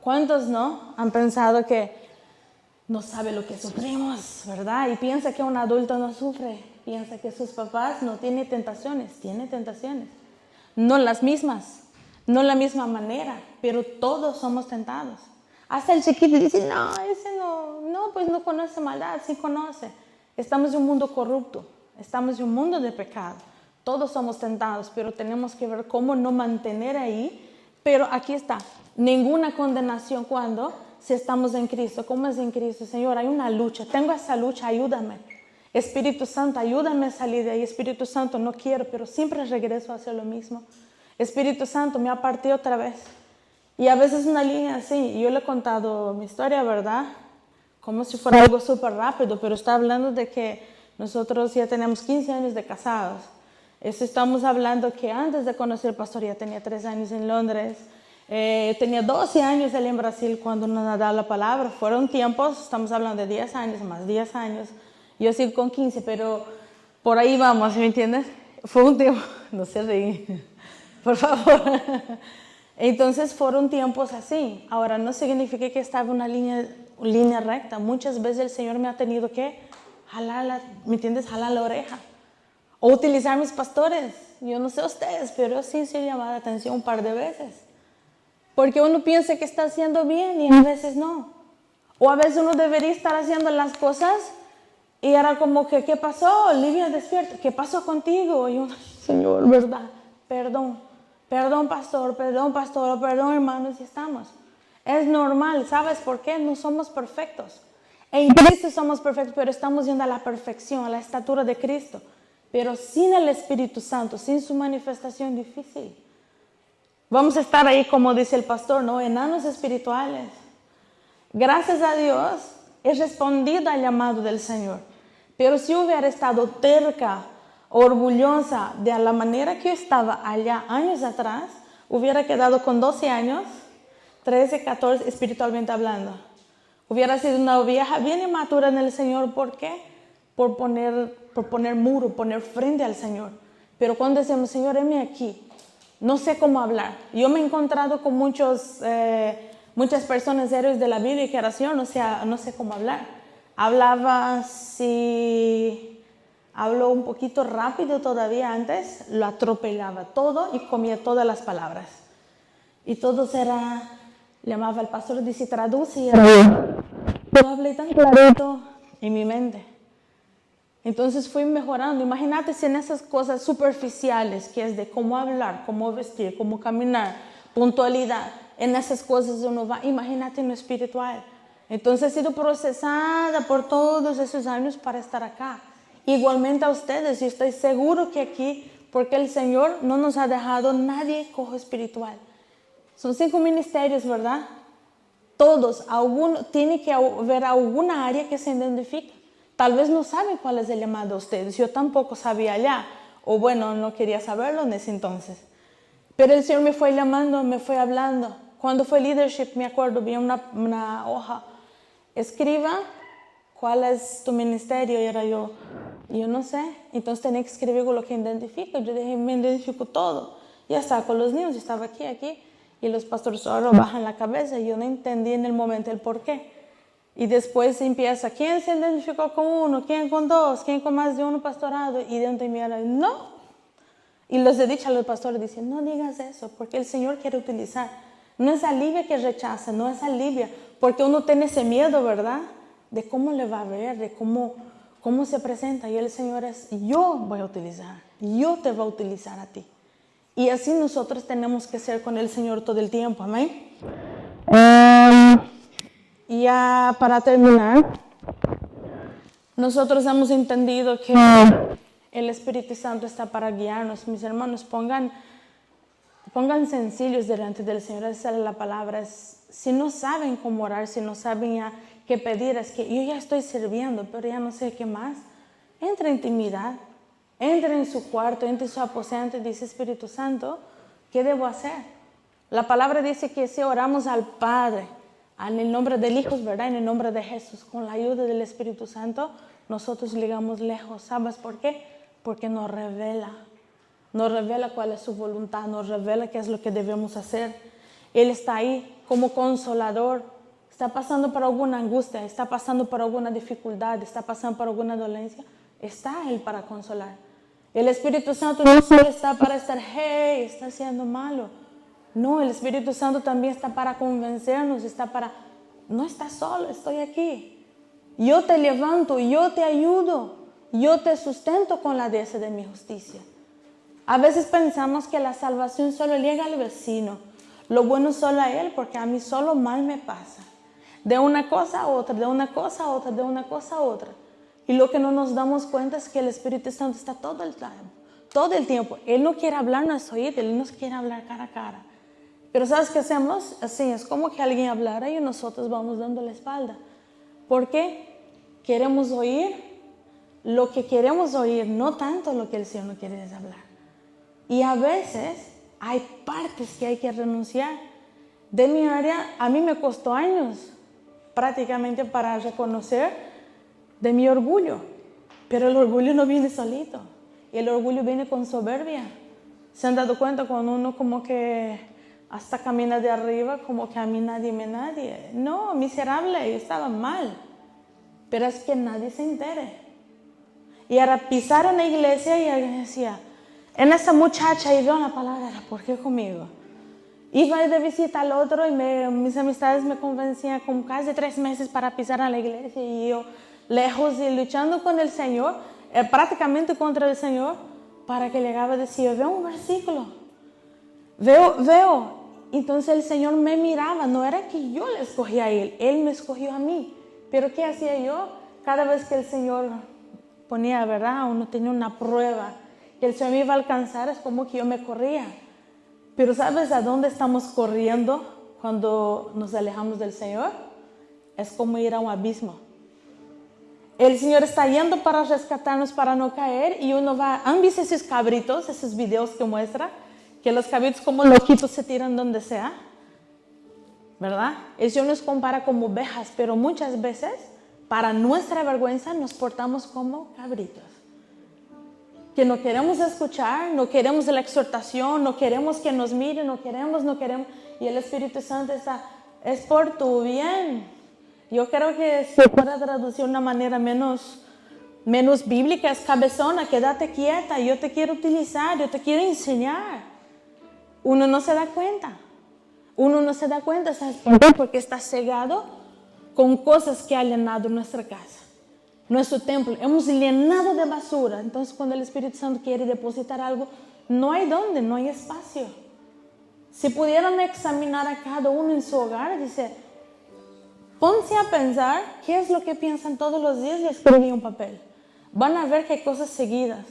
¿cuántos no han pensado que no sabe lo que sufrimos, ¿verdad? Y piensa que un adulto no sufre. Piensa que sus papás no tienen tentaciones. Tiene tentaciones. No las mismas, no la misma manera, pero todos somos tentados. Hasta el chiquito dice, no, ese no, pues no conoce maldad, sí conoce. Estamos en un mundo corrupto, estamos en un mundo de pecado. Todos somos tentados, pero tenemos que ver cómo no mantener ahí. Pero aquí está, ninguna condenación cuando si estamos en Cristo. ¿Cómo es en Cristo? Señor, hay una lucha, tengo esa lucha, ayúdame. Espíritu Santo, ayúdame a salir de ahí. Espíritu Santo, no quiero, pero siempre regreso a hacer lo mismo. Espíritu Santo, me aparté otra vez. Y a veces una línea así, yo le he contado mi historia, ¿verdad? Como si fuera algo súper rápido, pero está hablando de que nosotros ya tenemos 15 años de casados. Eso estamos hablando que antes de conocer el pastor ya tenía 3 años en Londres. Tenía 12 años él en Brasil cuando nos ha dado la palabra. Fueron tiempos, estamos hablando de 10 años, más 10 años. Yo sigo con 15, pero por ahí vamos, ¿me entiendes? Fue un tiempo, no se ríen, por favor. Entonces fueron tiempos así. Ahora, no significa que estaba en una línea recta. Muchas veces el Señor me ha tenido que jalar, ¿me entiendes? Jalar la oreja. O utilizar mis pastores. Yo no sé ustedes, pero sí he llamado la atención un par de veces. Porque uno piensa que está haciendo bien y a veces no. O a veces uno debería estar haciendo las cosas y era como que, ¿qué pasó? Livia, despierta. ¿Qué pasó contigo? Y uno, Señor, ¿verdad? Perdón pastor, perdón hermanos, y estamos. Es normal, ¿sabes por qué? No somos perfectos. En Cristo somos perfectos, pero estamos yendo a la perfección, a la estatura de Cristo. Pero sin el Espíritu Santo, sin su manifestación, difícil. Vamos a estar ahí, como dice el pastor, ¿no? Enanos espirituales. Gracias a Dios, he respondido al llamado del Señor. Pero si hubiera estado terca, orgullosa de la manera que yo estaba allá años atrás, hubiera quedado con 12 años, 13, 14, espiritualmente hablando. Hubiera sido una vieja bien inmatura en el Señor. ¿Por qué? Por poner muro, poner frente al Señor. Pero cuando decimos, Señor, heme aquí, no sé cómo hablar. Yo me he encontrado con muchas personas héroes de la Biblia que eran, Señor, no sé cómo hablar. Habló un poquito rápido todavía antes, lo atropellaba todo y comía todas las palabras. Y todo llamaba al pastor, dice, traduce, y era, yo hablé tan clarito en mi mente. Entonces fui mejorando. Imagínate si en esas cosas superficiales, que es de cómo hablar, cómo vestir, cómo caminar, puntualidad, en esas cosas uno va, imagínate en lo espiritual. Entonces he sido procesada por todos esos años para estar acá. Igualmente a ustedes, yo estoy seguro que aquí, porque el Señor no nos ha dejado nadie cojo espiritual. Son 5 ministerios, ¿verdad? Todos, tiene que haber alguna área que se identifique. Tal vez no saben cuál es el llamado de ustedes. Yo tampoco sabía allá. O bueno, no quería saberlo en ese entonces. Pero el Señor me fue llamando, me fue hablando. Cuando fue leadership, me acuerdo, vi una hoja. Escriba cuál es tu ministerio. Y era yo no sé. Entonces tenía que escribir con lo que identifico. Yo dije, me identifico todo. Ya estaba con los niños, yo estaba aquí. Y los pastores solo bajan la cabeza. Y yo no entendí en el momento el por qué. Y después empieza, ¿quién se identificó con uno? ¿Quién con 2? ¿Quién con más de uno pastorado? Y dentro de mí era, no. Y les he dicho a los pastores, dicen, no digas eso, porque el Señor quiere utilizar. No es a Livia que rechaza, no es a Livia, porque uno tiene ese miedo, ¿verdad? De cómo le va a ver, de cómo se presenta. Y el Señor es, yo voy a utilizar, yo te voy a utilizar a ti. Y así nosotros tenemos que ser con el Señor todo el tiempo, amén. Y ya para terminar, nosotros hemos entendido que el Espíritu Santo está para guiarnos. Mis hermanos, pongan sencillos delante del Señor. Esa es la palabra. Si no saben cómo orar, si no saben ya qué pedir, es que yo ya estoy sirviendo, pero ya no sé qué más. Entra en intimidad, entra en su cuarto, entra en su aposento y dice, Espíritu Santo, ¿qué debo hacer? La palabra dice que si oramos al Padre, en el nombre del Hijo, ¿verdad? En el nombre de Jesús, con la ayuda del Espíritu Santo, nosotros llegamos lejos. ¿Sabes por qué? Porque nos revela cuál es su voluntad, nos revela qué es lo que debemos hacer. Él está ahí como consolador. Está pasando por alguna angustia, está pasando por alguna dificultad, está pasando por alguna dolencia. Está Él para consolar. El Espíritu Santo no solo está para estar, hey, está haciendo malo. No, el Espíritu Santo también está para convencernos, no estás solo, estoy aquí. Yo te levanto, yo te ayudo, yo te sustento con la diestra de mi justicia. A veces pensamos que la salvación solo llega al vecino, lo bueno solo a él, porque a mí solo mal me pasa. De una cosa a otra, de una cosa a otra, de una cosa a otra. Y lo que no nos damos cuenta es que el Espíritu Santo está todo el tiempo. Él no quiere hablarnos oído, Él nos quiere hablar cara a cara. Pero ¿sabes qué hacemos? Así, es como que alguien hablara y nosotros vamos dando la espalda. ¿Por qué? Queremos oír lo que queremos oír, no tanto lo que el Señor no quiere hablar. Y a veces hay partes que hay que renunciar. De mi área, a mí me costó años prácticamente para reconocer de mi orgullo. Pero el orgullo no viene solito. El orgullo viene con soberbia. ¿Se han dado cuenta cuando uno como que hasta camina de arriba, como que a mí nadie? No, miserable, yo estaba mal. Pero es que nadie se entere. Y era pisar en la iglesia y alguien decía, en esa muchacha, y veo la palabra, ¿por qué conmigo? Iba de visita al otro y mis amistades me convencían con casi 3 meses para pisar a la iglesia y yo lejos y luchando con el Señor, prácticamente contra el Señor, para que llegaba a decir, veo un versículo, veo. Entonces el Señor me miraba, no era que yo le escogía a Él me escogió a mí. Pero ¿qué hacía yo? Cada vez que el Señor ponía, ¿verdad? Uno tenía una prueba, que el Señor me iba a alcanzar, es como que yo me corría. Pero ¿sabes a dónde estamos corriendo cuando nos alejamos del Señor? Es como ir a un abismo. El Señor está yendo para rescatarnos, para no caer, y uno va. ¿Han visto esos cabritos, esos videos que muestra? Que los cabritos como loquitos se tiran donde sea, ¿verdad? El Señor nos compara como ovejas, pero muchas veces, para nuestra vergüenza, nos portamos como cabritos. Que no queremos escuchar, no queremos la exhortación, no queremos que nos miren, no queremos. Y el Espíritu Santo está, es por tu bien. Yo creo que se puede traducir de una manera menos bíblica, es cabezona, quédate quieta, yo te quiero utilizar, yo te quiero enseñar. Uno no se da cuenta. ¿Sabes por qué? Porque está cegado con cosas que ha llenado nuestra casa. Nuestro templo, hemos llenado de basura. Entonces cuando el Espíritu Santo quiere depositar algo, no hay dónde, no hay espacio. Si pudieran examinar a cada uno en su hogar, dice, ponse a pensar qué es lo que piensan todos los días y escribí un papel. Van a ver que hay cosas seguidas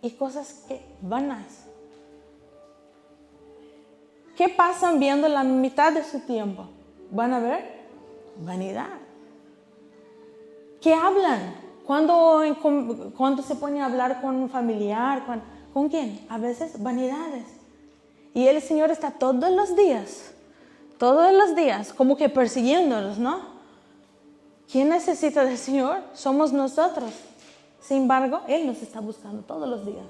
y cosas que vanas. ¿Qué pasan viendo la mitad de su tiempo? Van a ver vanidad. ¿Qué hablan? ¿Cuándo se pone a hablar con un familiar? ¿Con quién? A veces vanidades. Y el Señor está todos los días, como que persiguiéndonos, ¿no? ¿Quién necesita del Señor? Somos nosotros. Sin embargo, Él nos está buscando todos los días.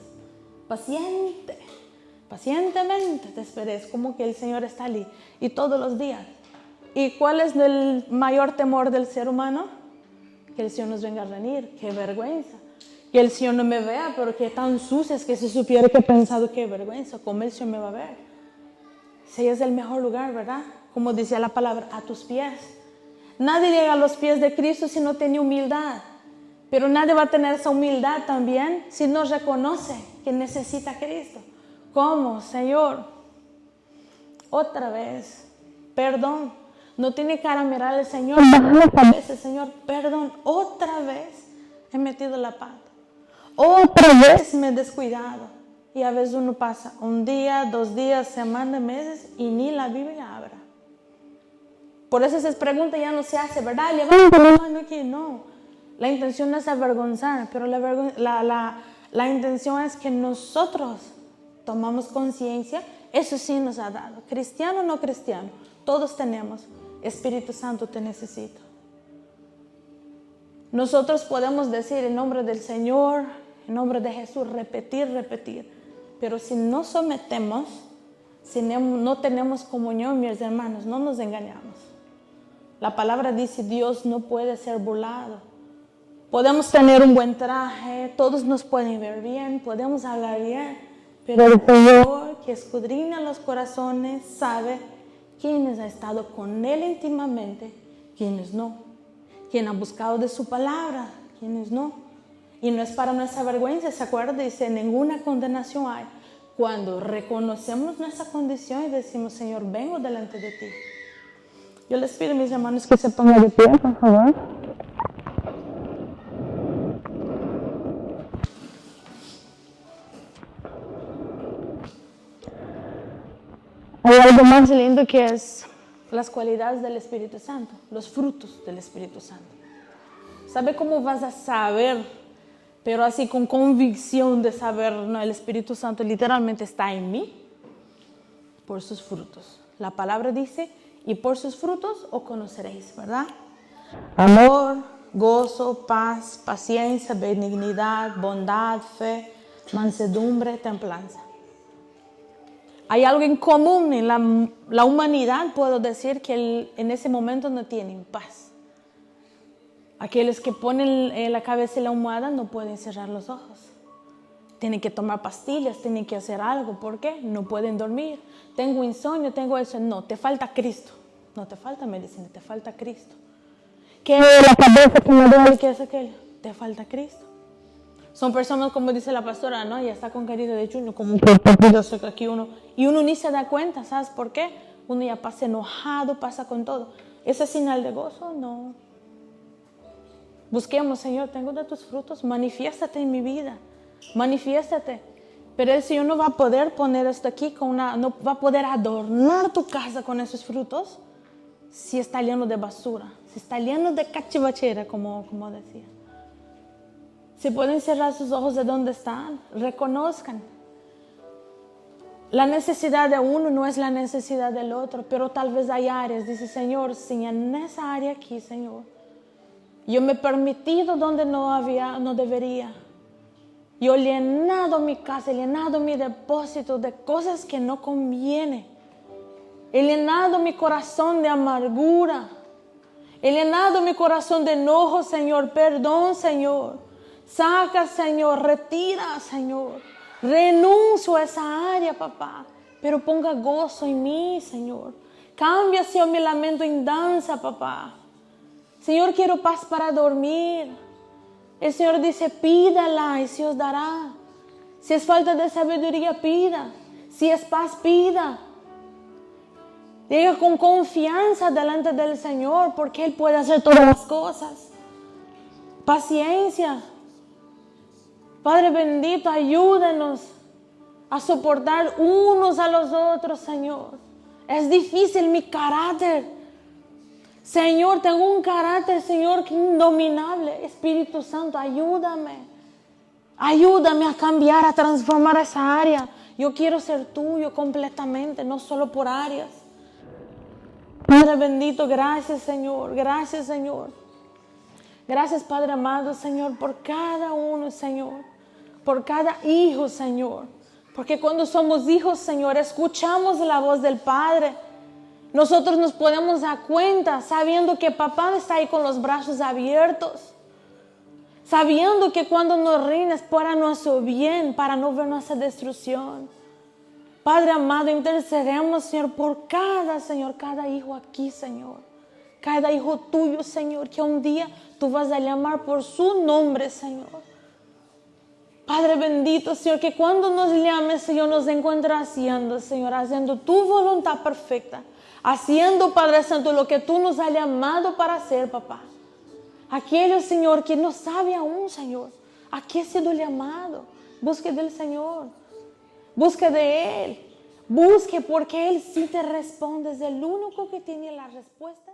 Pacientemente te esperé. Es como que el Señor está allí y todos los días. ¿Y cuál es el mayor temor del ser humano? Que el Señor nos venga a reñir. ¡Qué vergüenza! Que el Señor no me vea, pero que tan sucia es que si supiera que he pensado, ¡qué vergüenza! ¿Cómo el Señor me va a ver? Si es el mejor lugar, ¿verdad? Como decía la palabra, a tus pies. Nadie llega a los pies de Cristo si no tiene humildad. Pero nadie va a tener esa humildad también si no reconoce que necesita a Cristo. ¿Cómo, Señor? Otra vez, perdón. No tiene cara a mirar al Señor, baja la cabeza, Señor, perdón, otra vez he metido la pata, otra vez me he descuidado. Y a veces uno pasa un día, 2 días, semanas, meses y ni la Biblia abra. Por eso esas preguntas ya no se hace, ¿verdad? Levanta la mano aquí, no. La intención no es avergonzar, pero la intención es que nosotros tomamos conciencia, eso sí nos ha dado, cristiano o no cristiano, todos tenemos. Espíritu Santo, te necesito. Nosotros podemos decir en nombre del Señor, en nombre de Jesús, repetir. Pero si no sometemos, si no tenemos comunión, mis hermanos, no nos engañamos. La palabra dice, Dios no puede ser burlado. Podemos tener un buen traje, todos nos pueden ver bien, podemos hablar bien, pero el Señor que escudriña los corazones sabe quiénes han estado con Él íntimamente, quiénes no. Quien ha buscado de su palabra, quiénes no. Y no es para nuestra vergüenza, ¿se acuerdan? Dice, ninguna condenación hay. Cuando reconocemos nuestra condición y decimos, Señor, vengo delante de ti. Yo les pido, mis hermanos, que se pongan de pie, por favor. Hay algo más lindo que es las cualidades del Espíritu Santo, los frutos del Espíritu Santo. ¿Sabe cómo vas a saber pero así con convicción de saber, no, el Espíritu Santo literalmente está en mí, por sus frutos. La palabra dice, y por sus frutos os conoceréis, ¿verdad? Amor, gozo, paz, paciencia, benignidad, bondad, fe, mansedumbre, templanza. Hay algo en común en la humanidad, puedo decir, que en ese momento no tienen paz. Aquellos que ponen la cabeza en la almohada no pueden cerrar los ojos. Tienen que tomar pastillas, tienen que hacer algo. ¿Por qué? No pueden dormir. Tengo insomnio, tengo eso. No, te falta Cristo. No te falta medicina, te falta Cristo. ¿Qué es la cabeza que me duele? ¿Qué es aquello? Te falta Cristo. Son personas, como dice la pastora, ¿no? Ya está con carita de chulo, como que aquí uno. Y uno ni se da cuenta, ¿sabes por qué? Uno ya pasa enojado, pasa con todo. ¿Ese señal de gozo? No. Busquemos, Señor, tengo de tus frutos, manifiéstate en mi vida, manifiéstate. Pero el Señor no va a poder poner esto aquí, no va a poder adornar tu casa con esos frutos si está lleno de basura, si está lleno de cachivachera, como decía. Si pueden cerrar sus ojos de donde están, reconozcan. La necesidad de uno no es la necesidad del otro, pero tal vez hay áreas, dice Señor, si en esa área aquí, Señor, yo me he permitido donde no debería. Yo he llenado mi casa, he llenado mi depósito de cosas que no conviene. He llenado mi corazón de amargura. He llenado mi corazón de enojo, Señor. Perdón, Señor. Saca, Señor. Retira, Señor. Renuncio a esa área, papá. Pero ponga gozo en mí, Señor. Cambia, Señor, mi lamento en danza, papá. Señor, quiero paz para dormir. El Señor dice, pídala y se os dará. Si es falta de sabiduría, pida. Si es paz, pida. Diga con confianza delante del Señor, porque Él puede hacer todas las cosas. Paciencia. Padre bendito, ayúdanos a soportar unos a los otros, Señor. Es difícil mi carácter. Señor, tengo un carácter, Señor, que indominable. Espíritu Santo, ayúdame. Ayúdame a cambiar, a transformar esa área. Yo quiero ser tuyo completamente, no solo por áreas. Padre bendito, gracias, Señor. Gracias, Señor. Gracias, Padre amado, Señor, por cada uno, Señor. Por cada hijo, Señor. Porque cuando somos hijos, Señor, escuchamos la voz del Padre. Nosotros nos podemos dar cuenta sabiendo que papá está ahí con los brazos abiertos. Sabiendo que cuando nos reina es para nuestro bien, para no ver nuestra destrucción. Padre amado, intercedemos, Señor, por Señor, cada hijo aquí, Señor. Cada hijo tuyo, Señor, que un día tú vas a llamar por su nombre, Señor. Padre bendito, Señor, que cuando nos llames, Señor, nos encuentre haciendo, Señor, haciendo tu voluntad perfecta. Haciendo, Padre Santo, lo que tú nos has llamado para hacer, papá. Aquellos, Señor, que no sabe aún, Señor, a qué ha sido llamado. Busque del Señor. Busque de Él. Busque porque Él sí te responde. Es el único que tiene la respuesta